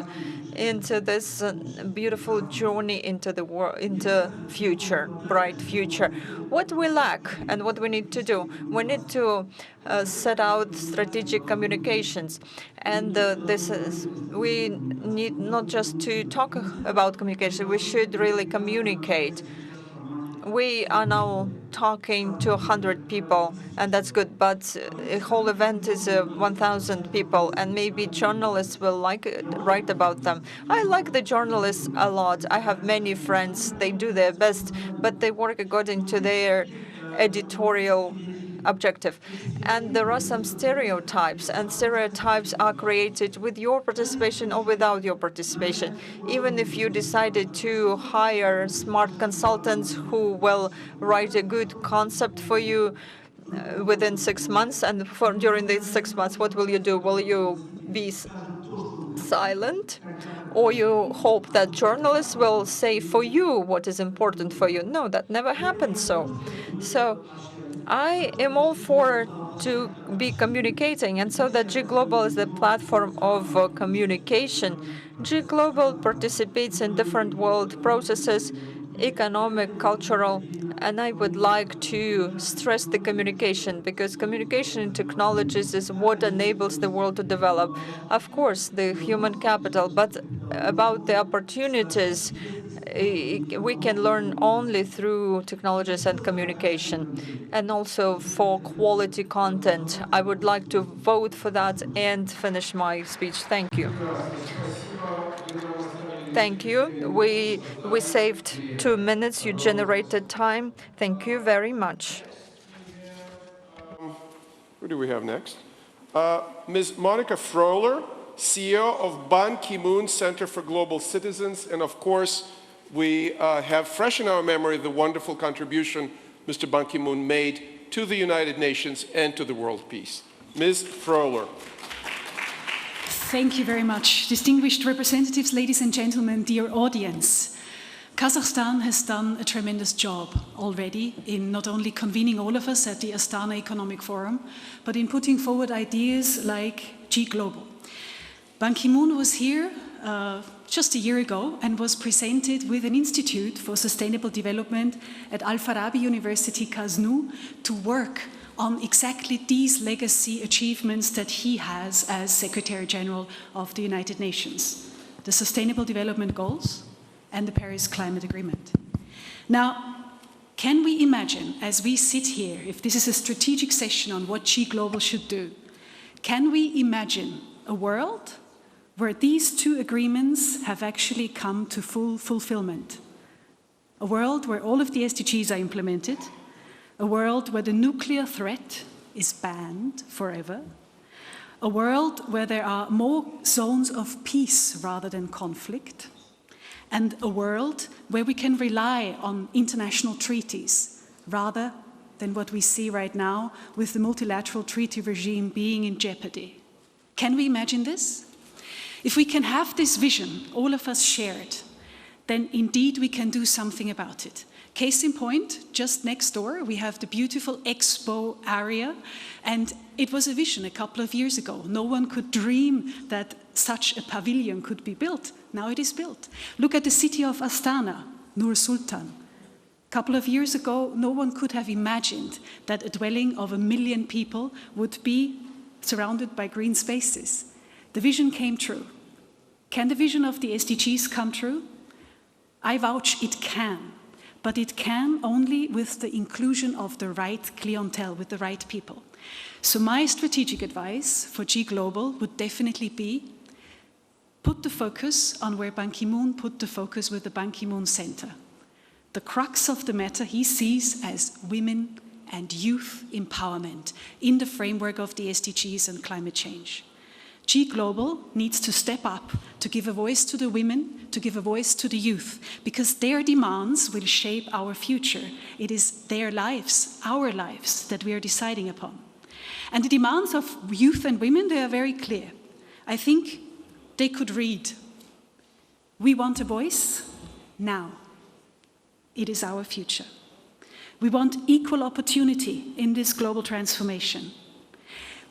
into this beautiful journey into the world, into future, bright future. What we lack and what we need to do, we need to set out strategic communications, and we need not just to talk about communication. We should really communicate. We are now talking to 100 people, and that's good, but a whole event is 1,000 people, and maybe journalists will write about them. I like the journalists a lot. I have many friends. They do their best, but they work according to their editorial objective. And there are some stereotypes, and stereotypes are created with your participation or without your participation. Even if you decided to hire smart consultants who will write a good concept for you, within 6 months, and during these 6 months, what will you do? Will you be silent, or you hope that journalists will say for you what is important for you? No, that never happened. So I am all for to be communicating, and so that G Global is the platform of communication. G Global participates in different world processes, economic, cultural, and I would like to stress the communication, because communication in technologies is what enables the world to develop. Of course, the human capital, but about the opportunities, we can learn only through technologies and communication, and also for quality content. I would like to vote for that and finish my speech. Thank you. Thank you. We saved 2 minutes. You generated time. Thank you very much. Who do we have next? Ms. Monica Froehler, CEO of Ban Ki-moon Center for Global Citizens. And of course, we have fresh in our memory the wonderful contribution Mr. Ban Ki-moon made to the United Nations and to the world peace. Ms. Froehler. Thank you very much. Distinguished representatives, ladies and gentlemen, dear audience. Kazakhstan has done a tremendous job already in not only convening all of us at the Astana Economic Forum, but in putting forward ideas like G Global. Ban Ki-moon was here just a year ago and was presented with an Institute for Sustainable Development at Al-Farabi University, Kaznu, to work on exactly these legacy achievements that he has as Secretary General of the United Nations, the Sustainable Development Goals and the Paris Climate Agreement. Now, can we imagine, as we sit here, if this is a strategic session on what G Global should do, can we imagine a world where these two agreements have actually come to full fulfillment? A world where all of the SDGs are implemented, a world where the nuclear threat is banned forever, a world where there are more zones of peace rather than conflict, and a world where we can rely on international treaties rather than what we see right now with the multilateral treaty regime being in jeopardy. Can we imagine this? If we can have this vision, all of us shared, then indeed we can do something about it. Case in point, just next door, we have the beautiful expo area, and it was a vision a couple of years ago. No one could dream that such a pavilion could be built. Now it is built. Look at the city of Astana, Nur Sultan. A couple of years ago, no one could have imagined that a dwelling of 1 million people would be surrounded by green spaces. The vision came true. Can the vision of the SDGs come true? I vouch it can. But it can only with the inclusion of the right clientele, with the right people. So my strategic advice for G Global would definitely be put the focus on where Ban Ki-moon put the focus with the Ban Ki-moon Center. The crux of the matter he sees as women and youth empowerment in the framework of the SDGs and climate change. G Global needs to step up to give a voice to the women, to give a voice to the youth, because their demands will shape our future. It is their lives, our lives, that we are deciding upon. And the demands of youth and women, they are very clear. I think they could read, we want a voice now. It is our future. We want equal opportunity in this global transformation.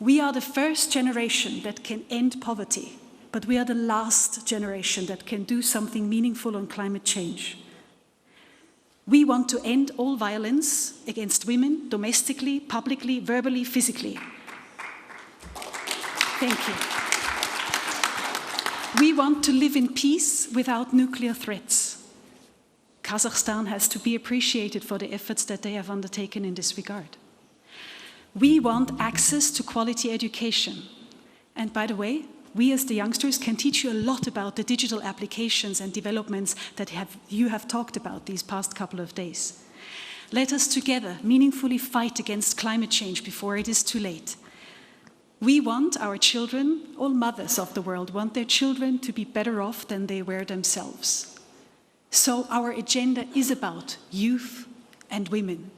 We are the first generation that can end poverty, but we are the last generation that can do something meaningful on climate change. We want to end all violence against women, domestically, publicly, verbally, physically. Thank you. We want to live in peace without nuclear threats. Kazakhstan has to be appreciated for the efforts that they have undertaken in this regard. We want access to quality education. And by the way, we as the youngsters can teach you a lot about the digital applications and developments that you have talked about these past couple of days. Let us together meaningfully fight against climate change before it is too late. We want our children, all mothers of the world, want their children to be better off than they were themselves. So our agenda is about youth and women.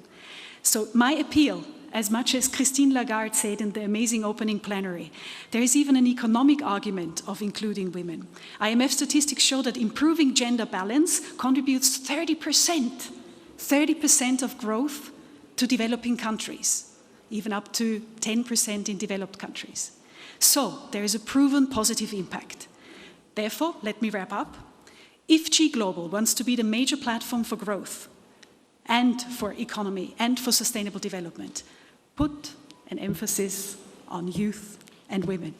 So my appeal as much as Christine Lagarde said in the amazing opening plenary. There is even an economic argument of including women. IMF statistics show that improving gender balance contributes 30% of growth to developing countries, even up to 10% in developed countries. So there is a proven positive impact. Therefore, let me wrap up. If G Global wants to be the major platform for growth and for economy and for sustainable development, put an emphasis on youth and women.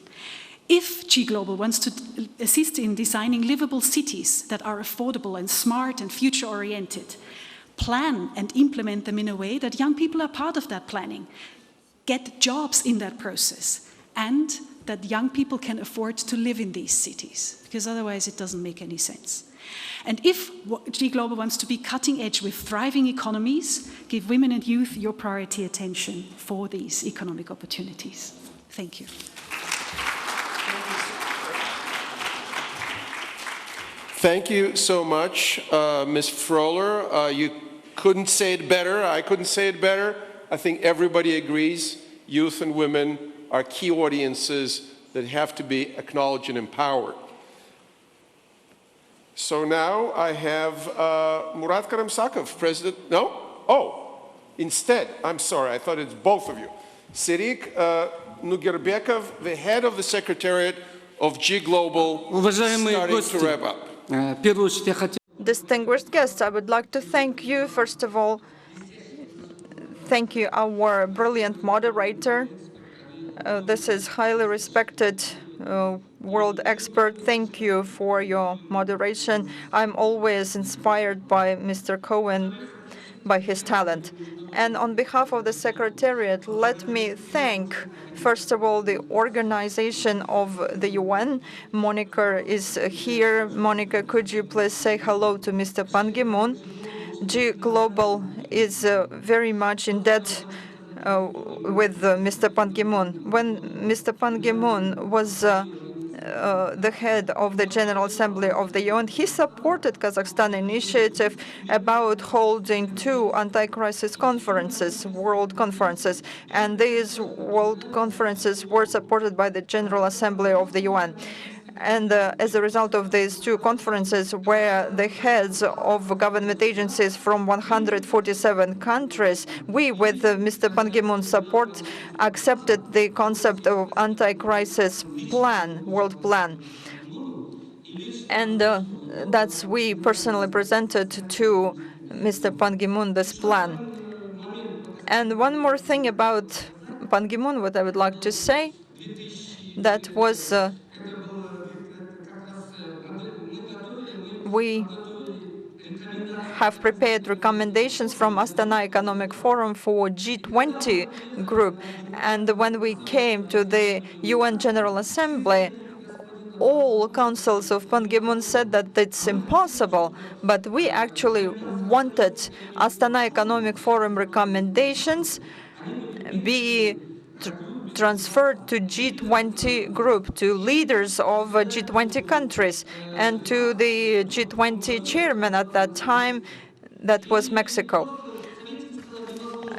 If G Global wants to assist in designing livable cities that are affordable and smart and future-oriented, plan and implement them in a way that young people are part of that planning, get jobs in that process, and that young people can afford to live in these cities, because otherwise it doesn't make any sense. And if G Global wants to be cutting edge with thriving economies, give women and youth your priority attention for these economic opportunities. Thank you. Thank you so much, Ms. Frohler. You couldn't say it better. I couldn't say it better. I think everybody agrees youth and women are key audiences that have to be acknowledged and empowered. So now I have Murat Karamsakov, President. No? Oh, instead, I'm sorry, I thought it's both of you. Sirik Nugerbekov, the head of the Secretariat of G Global, starting to wrap up. Distinguished guests, I would like to thank you, first of all. Thank you, our brilliant moderator. This is highly respected world expert. Thank you for your moderation. I'm always inspired by Mr. Cohen, by his talent. And on behalf of the Secretariat, let me thank, first of all, the organization of the UN. Monica is here. Monica, could you please say hello to Mr. Ban Ki-moon? G Global is very much in debt with Mr. Ban Ki-moon. When Mr. Ban Ki-moon was the head of the General Assembly of the UN, he supported Kazakhstan initiative about holding 2 anti-crisis conferences, world conferences, and these world conferences were supported by the General Assembly of the UN. And as a result of these 2 conferences, where the heads of government agencies from 147 countries, we, with Mr. Ban Ki-moon's support, accepted the concept of anti-crisis plan, world plan. And that's we personally presented to Mr. Ban Ki-moon this plan. And one more thing about Ban Ki-moon, what I would like to say, that was we have prepared recommendations from Astana Economic Forum for G20 group. And when we came to the UN General Assembly, all councils of Ban Ki-moon said that it's impossible, but we actually wanted Astana Economic Forum recommendations be transferred to G20 group, to leaders of G20 countries, and to the G20 chairman at that time, that was Mexico.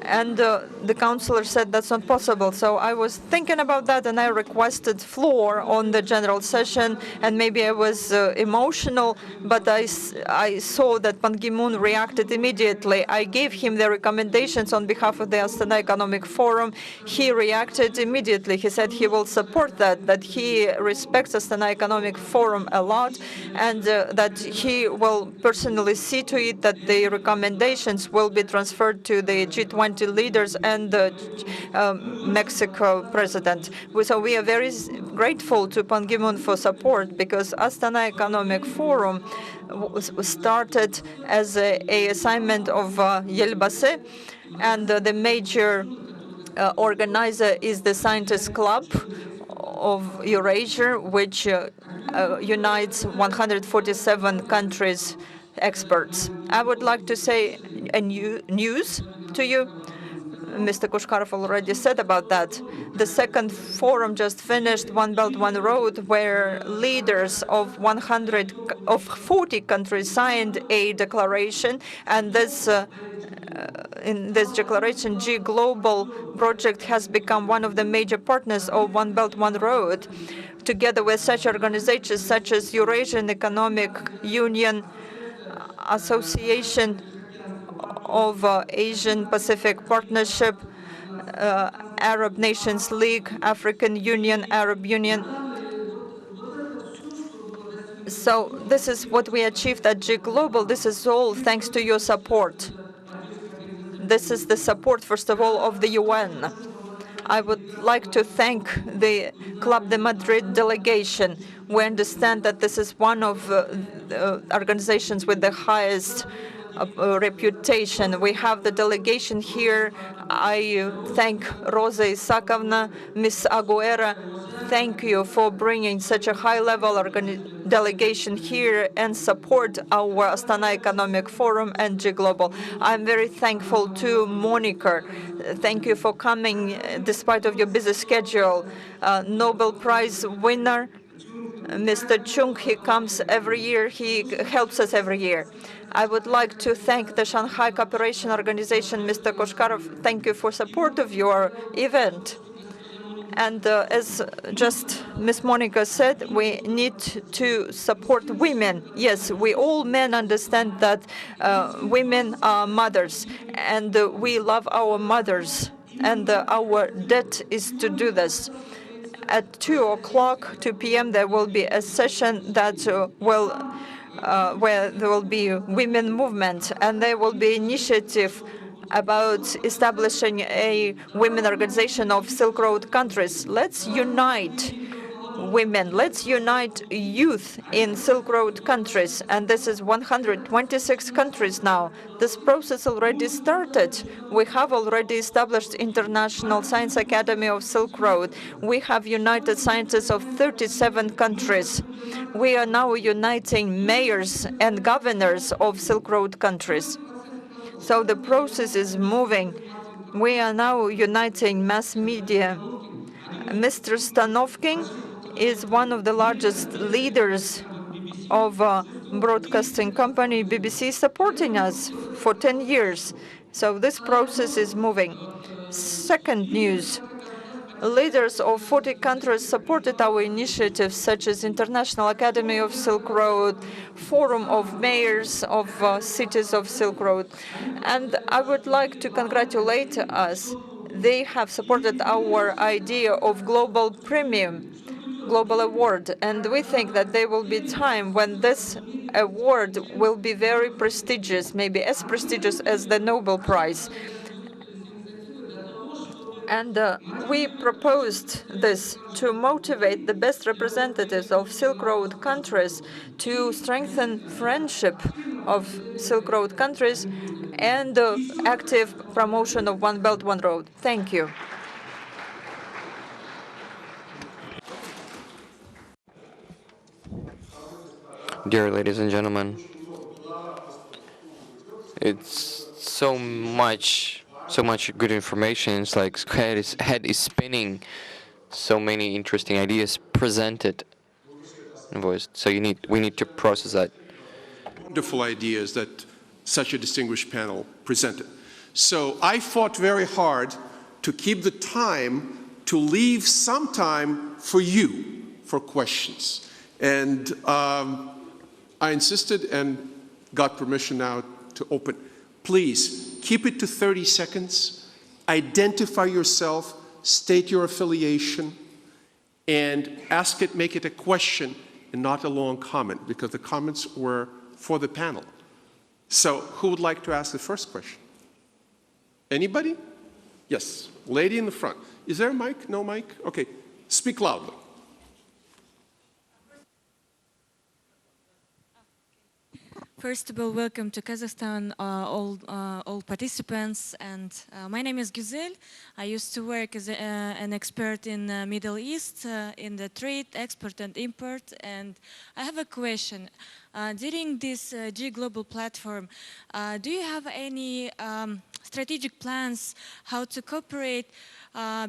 And the counselor said that's not possible. So I was thinking about that, and I requested floor on the general session, and maybe I was emotional, but I saw that Ban Ki-moon reacted immediately. I gave him the recommendations on behalf of the Astana Economic Forum. He reacted immediately. He said he will support that he respects Astana Economic Forum a lot, and that he will personally see to it that the recommendations will be transferred to the G20 leaders and the Mexico president. So we are very grateful to Ban Ki-moon for support, because Astana Economic Forum was started as a assignment of Yelbase, and the major organizer is the Scientists Club of Eurasia, which unites 147 countries' experts. I would like to say a news to you. Mr. Kushkarov already said about that. The second forum just finished, One Belt, One Road, where leaders of 40 countries signed a declaration, and this in this declaration, G Global project has become one of the major partners of One Belt, One Road, together with such organizations such as Eurasian Economic Union, Association of Asian Pacific Partnership, Arab Nations League, African Union, Arab Union. So this is what we achieved at G Global. This is all thanks to your support. This is the support, first of all, of the UN. I would like to thank the Club de Madrid delegation. We understand that this is one of the organizations with the highest reputation. We have the delegation here. I thank Rosa Isakovna, Ms. Aguera. Thank you for bringing such a high-level delegation here and support our Astana Economic Forum and G Global. I'm very thankful to Monica. Thank you for coming despite of your busy schedule. Nobel Prize winner, Mr. Chung, he comes every year. He helps us every year. I would like to thank the Shanghai Cooperation Organization, Mr. Koshkarov. Thank you for support of your event. And as just Ms. Monica said, we need to support women. Yes, we all men understand that women are mothers, and we love our mothers, and our debt is to do this. At 2 p.m., there will be a session that where there will be women movement, and there will be initiative about establishing a women organization of Silk Road countries. Let's unite women. Let's unite youth in Silk Road countries. And this is 126 countries now. This process already started. We have already established International Science Academy of Silk Road. We have united scientists of 37 countries. We are now uniting mayors and governors of Silk Road countries. So the process is moving. We are now uniting mass media. Mr. Stanovkin is one of the largest leaders of broadcasting company BBC, supporting us for 10 years. So this process is moving. Second news. Leaders of 40 countries supported our initiatives, such as International Academy of Silk Road, Forum of Mayors of Cities of Silk Road. And I would like to congratulate us. They have supported our idea of global premium, global award. And we think that there will be time when this award will be very prestigious, maybe as prestigious as the Nobel Prize. And we proposed this to motivate the best representatives of Silk Road countries to strengthen friendship of Silk Road countries and active promotion of One Belt, One Road. Thank you. Dear ladies and gentlemen, it's so much good information. It's like head is spinning. So many interesting ideas presented and voiced. So we need to process that. Wonderful ideas that such a distinguished panel presented. So I fought very hard to keep the time, to leave some time for you, for questions. And I insisted and got permission now to open. Please, keep it to 30 seconds. Identify yourself, state your affiliation, and make it a question and not a long comment, because the comments were for the panel. So who would like to ask the first question? Anybody? Yes, lady in the front. Is there a mic? No mic? Okay, speak loudly. First of all, welcome to Kazakhstan, all participants. And my name is Güzel. I used to work as an expert in the Middle East in the trade, export and import. And I have a question. During this G Global platform, do you have any strategic plans how to cooperate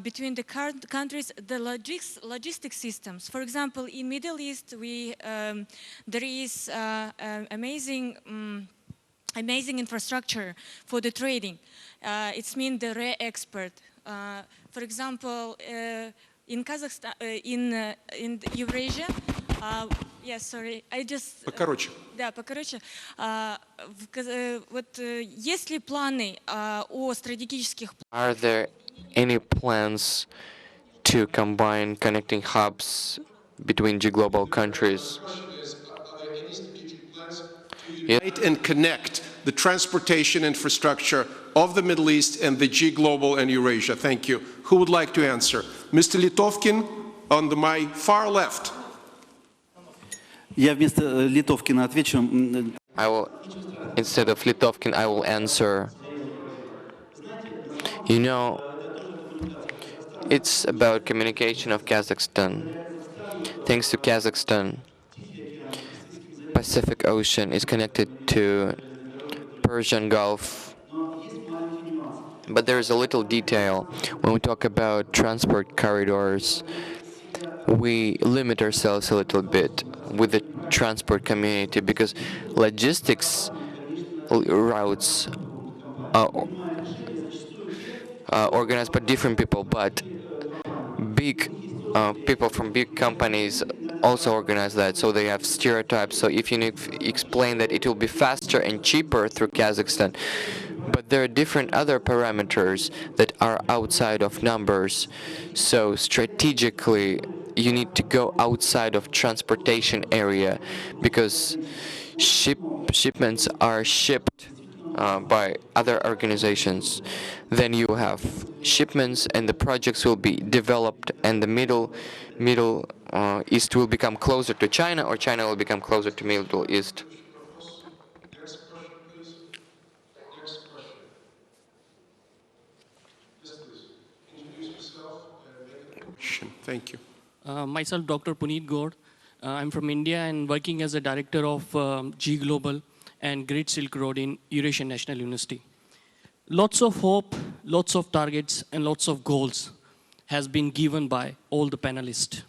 between the countries, the logistic systems? For example, in Middle East, there is amazing amazing infrastructure for the trading. It's mean the rare expert. For example, in Kazakhstan, in Eurasia, yes, sorry, I just... Покороче. Да, покороче. Вот есть ли планы о стратегических... Are there any plans to combine connecting hubs between G-Global countries? Unite and connect the transportation infrastructure of the Middle East and the G-Global and Eurasia. Thank you. Who would like to answer? Mr. Litovkin on my far left. Я вместо Литовкина отвечу. Instead of Litovkin, I will answer. You know, it's about communication of Kazakhstan. Thanks to Kazakhstan, Pacific Ocean is connected to Persian Gulf. But there is a little detail. When we talk about transport corridors, we limit ourselves a little bit with the transport community because logistics routes are organized by different people, but big people from big companies also organize that, so they have stereotypes. So if you explain that it will be faster and cheaper through Kazakhstan, but there are different other parameters that are outside of numbers. So strategically, you need to go outside of transportation area because shipments are shipped by other organizations. Then you have shipments and the projects will be developed and the Middle East will become closer to China or China will become closer to Middle East. Thank you. Myself, Dr. Puneet Gaur. I'm from India and working as a director of G Global and Great Silk Road in Eurasian National University. Lots of hope, lots of targets, and lots of goals has been given by all the panelists.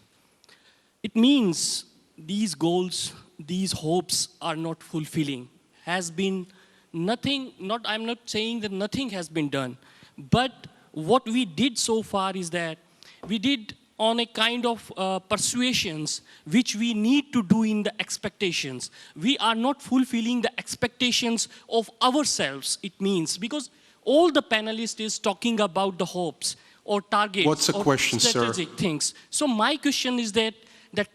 It means these goals, these hopes are not fulfilling. Has been nothing, I'm not saying that nothing has been done, but what we did so far is that we did on a kind of persuasions which we need to do in the expectations. We are not fulfilling the expectations of ourselves, it means, because all the panelists is talking about the hopes or targets. What's the question, strategic sir? things. So my question is that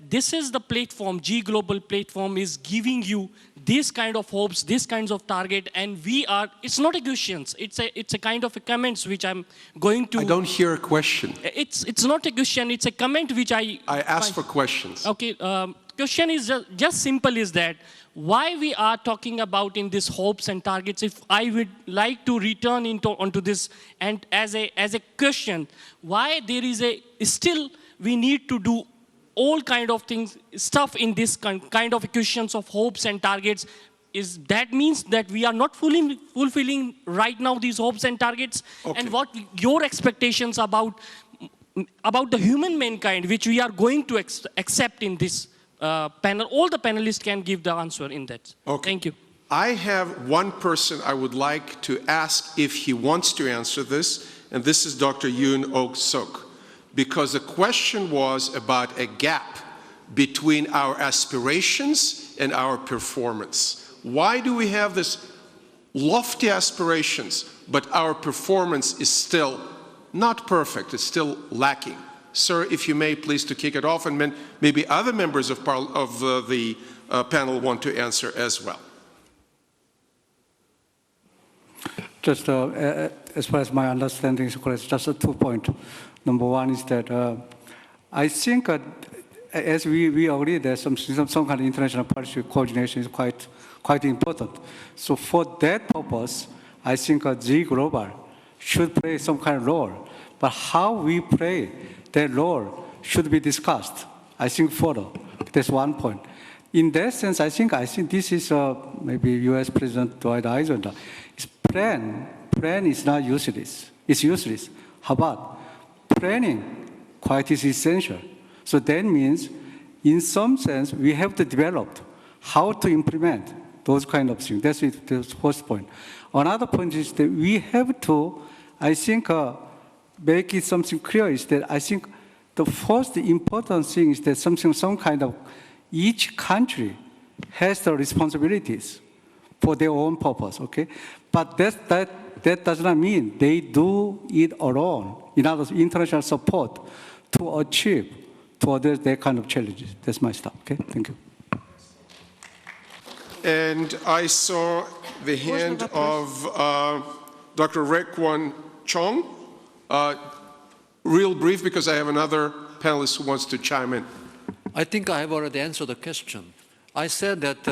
this is the platform, G Global platform is giving you this kind of hopes, this kinds of target, and we are, it's not a question, it's a kind of a comments which I'm going to. I don't hear a question. It's not a question, it's a comment which I asked for questions. Okay, question is just simple is that why we are talking about in this hopes and targets. If I would like to return onto this and as a question, why there is still we need to do all kind of things, stuff in this kind of questions of hopes and targets. Is that means that we are not fulfilling right now these hopes and targets? Okay. And what your expectations about the human mankind, which we are going to accept in this panel? All the panelists can give the answer in that. Okay. Thank you. I have one person I would like to ask if he wants to answer this, and this is Dr. Yoon Ok-Suk. Because the question was about a gap between our aspirations and our performance. Why do we have this lofty aspirations, but our performance is still not perfect, it's still lacking? Sir, if you may, please to kick it off, and maybe other members of the panel want to answer as well. Just as far as my understanding is correct, just 2 points. Number one is that I think, as we agree, that some kind of international policy coordination is quite important. So for that purpose, I think G Global should play some kind of role. But how we play that role should be discussed, I think, further. That's one point. In that sense, I think this is maybe U.S. President Dwight Eisenhower. His plan is not useless. It's useless. How about planning? Quite is essential. So that means, in some sense, we have to develop how to implement those kind of things. That's the first point. Another point is that we have to, I think, make it something clear is that I think the first important thing is that some kind of, each country has the responsibilities for their own purpose, okay? But that does not mean they do it alone. In other words, international support to achieve, to address that kind of challenges. That's my stop, okay? Thank you. And I saw the hand of Dr. Rekwon Chong. Real brief, because I have another panelist who wants to chime in. I think I have already answered the question. I said that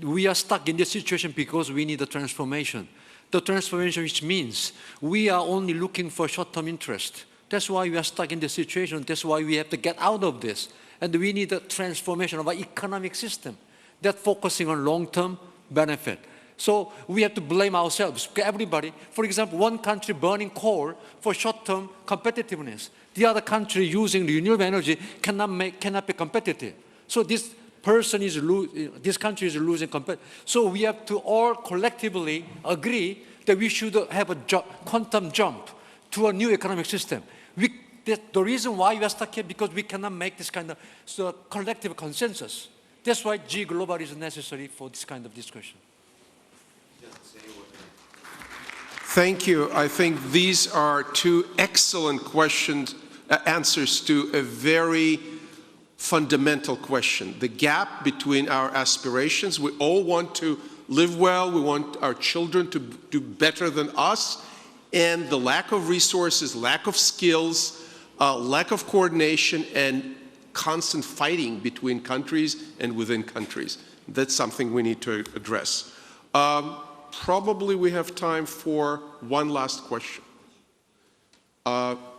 we are stuck in this situation because we need a transformation. The transformation, which means we are only looking for short-term interest. That's why we are stuck in this situation. That's why we have to get out of this. And we need a transformation of our economic system that's focusing on long-term benefit. So we have to blame ourselves, everybody. For example, one country burning coal for short-term competitiveness. The other country using renewable energy cannot be competitive. So this country is losing competition. So we have to all collectively agree that we should have a quantum jump to a new economic system. The reason why we are stuck here because we cannot make this kind of collective consensus. That's why G Global is necessary for this kind of discussion. Thank you. I think these are two excellent answers to a very fundamental question. The gap between our aspirations. We all want to live well. We want our children to do better than us. And the lack of resources, lack of skills, lack of coordination, and constant fighting between countries and within countries. That's something we need to address. Probably we have time for one last question.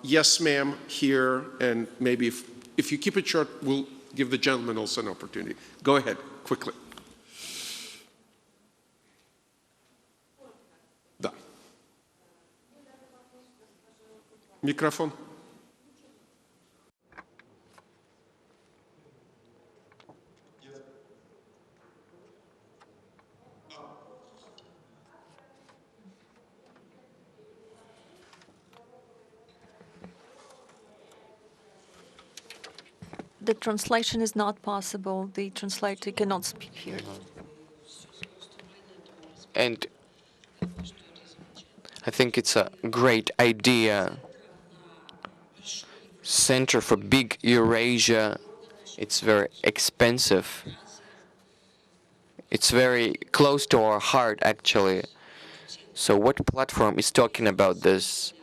Yes, ma'am, here, and maybe if you keep it short, we'll give the gentleman also an opportunity. Go ahead, quickly. Да. Микрофон. The translation is not possible. The translator cannot speak here. And I think it's a great idea. Center for Big Eurasia. It's very expensive. It's very close to our heart, actually. So what platform is talking about this?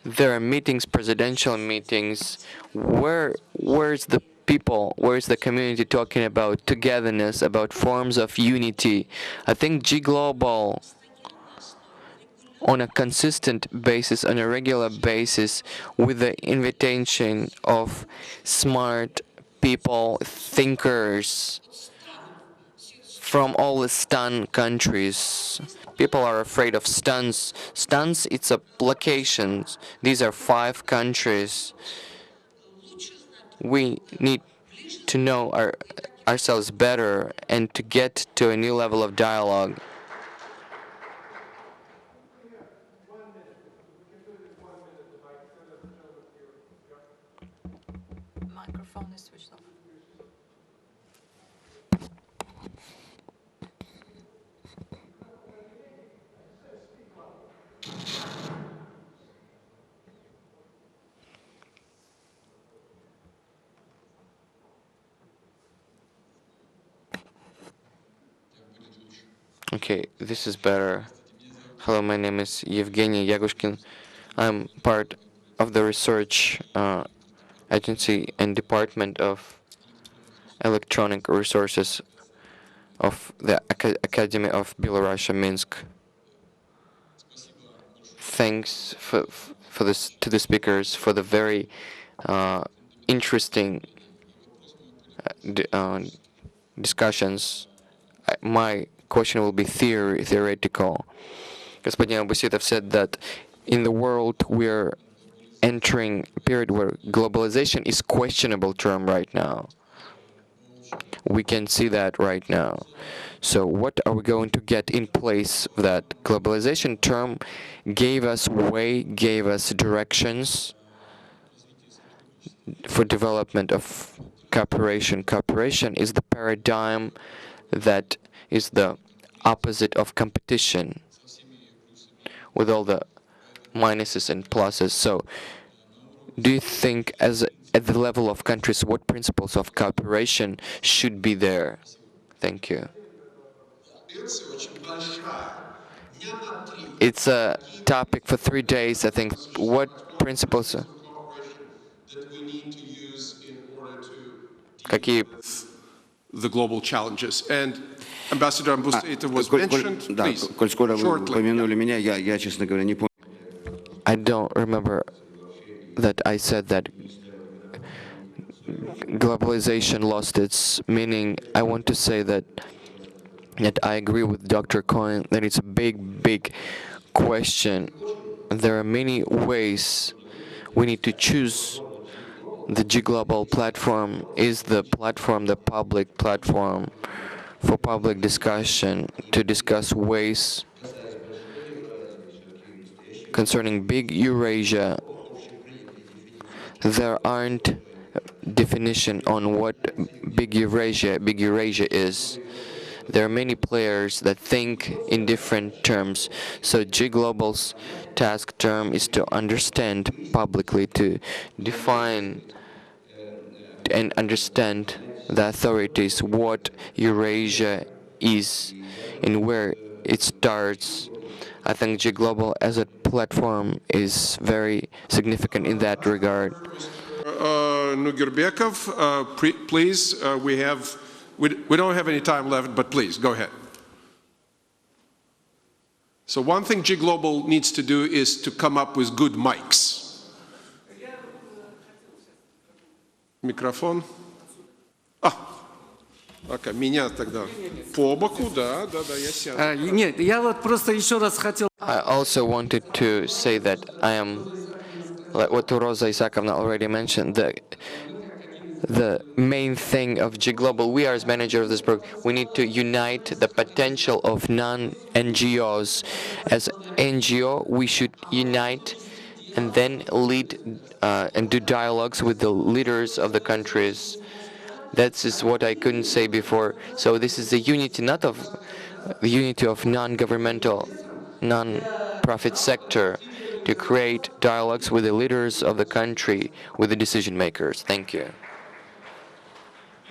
There are meetings, presidential meetings. Where's the people, where's the community talking about togetherness, about forms of unity? I think G Global, on a consistent basis, on a regular basis, with the invitation of smart people, thinkers from all the STAN countries. People are afraid of STANs. STANs, it's a locations. These are 5 countries. We need to know ourselves better and to get to a new level of dialogue. Microphone is switched off. Okay, this is better. Hello, my name is Evgeny Yagushkin. I'm part of the research agency and department of electronic resources of the Academy of Belarusia, Minsk. Thanks to the speakers for the very interesting discussions. My question will be theoretical. Господин Abusitov said that in the world we're entering a period where globalization is questionable term right now. We can see that right now. So what are we going to get in place? That globalization term gave us way, gave us directions for development of cooperation. Cooperation is the paradigm that is the opposite of competition, with all the minuses and pluses. So do you think, at the level of countries, what principles of cooperation should be there? Thank you. It's a topic for 3 days, I think. What principles? Какие? The global challenges. And Ambassador Ambussaitov was mentioned. Да, Please, коль скоро вы shortly. упомянули меня, я, честно говоря, не помню. I don't remember that I said that globalization lost its meaning. I want to say that I agree with Dr. Cohen that it's a big, big question. There are many ways we need to choose. The G-Global platform is the platform, the public platform for public discussion, to discuss ways concerning big Eurasia. There aren't definition on what big Eurasia is. There are many players that think in different terms. So G-Global's task term is to understand publicly, to define and understand the authorities what Eurasia is and where it starts. I think G-Global as a platform is very significant in that regard. Nugirbekov, please, we don't have any time left, but please, go ahead. So one thing G-Global needs to do is to come up with good mics. Микрофон. Okay, меня тогда по боку, да, я сяду. Нет, я вот просто еще раз хотел... I also wanted to say that I am, like what Rosa Isakovna already mentioned, the main thing of G-Global, we are as manager of this program, we need to unite the potential of non-NGOs. As NGO, we should unite and then lead and do dialogues with the leaders of the countries. That is what I couldn't say before. So this is the unity, not of the unity of non-governmental, non-profit sector, to create dialogues with the leaders of the country, with the decision makers. Thank you.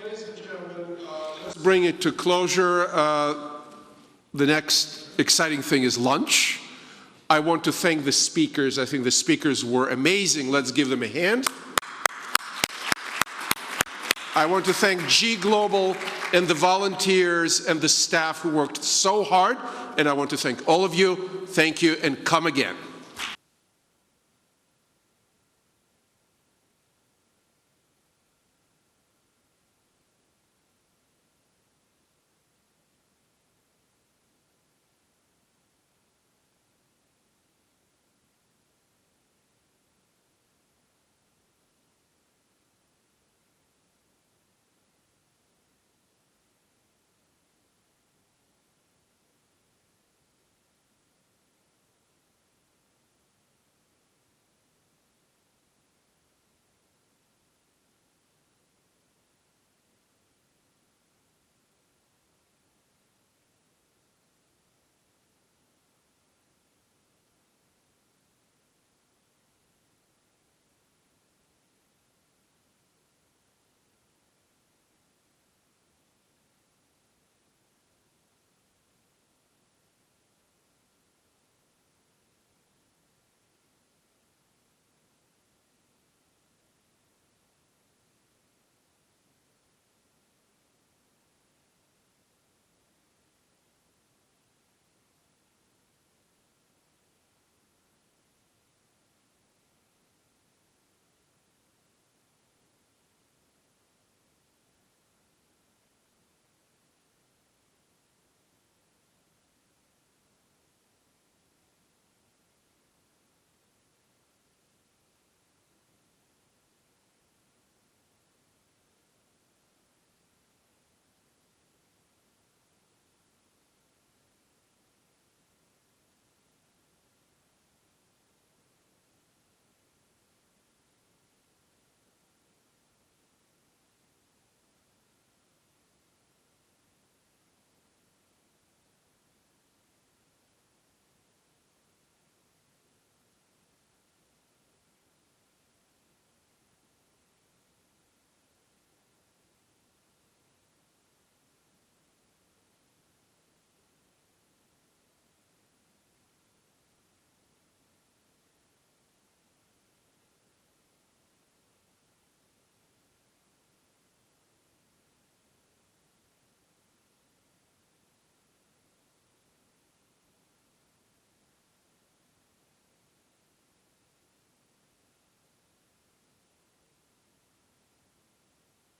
Ladies and gentlemen, let's bring it to closure. The next exciting thing is lunch. I want to thank the speakers. I think the speakers were amazing. Let's give them a hand. I want to thank G-Global and the volunteers and the staff who worked so hard. And I want to thank all of you. Thank you, and come again.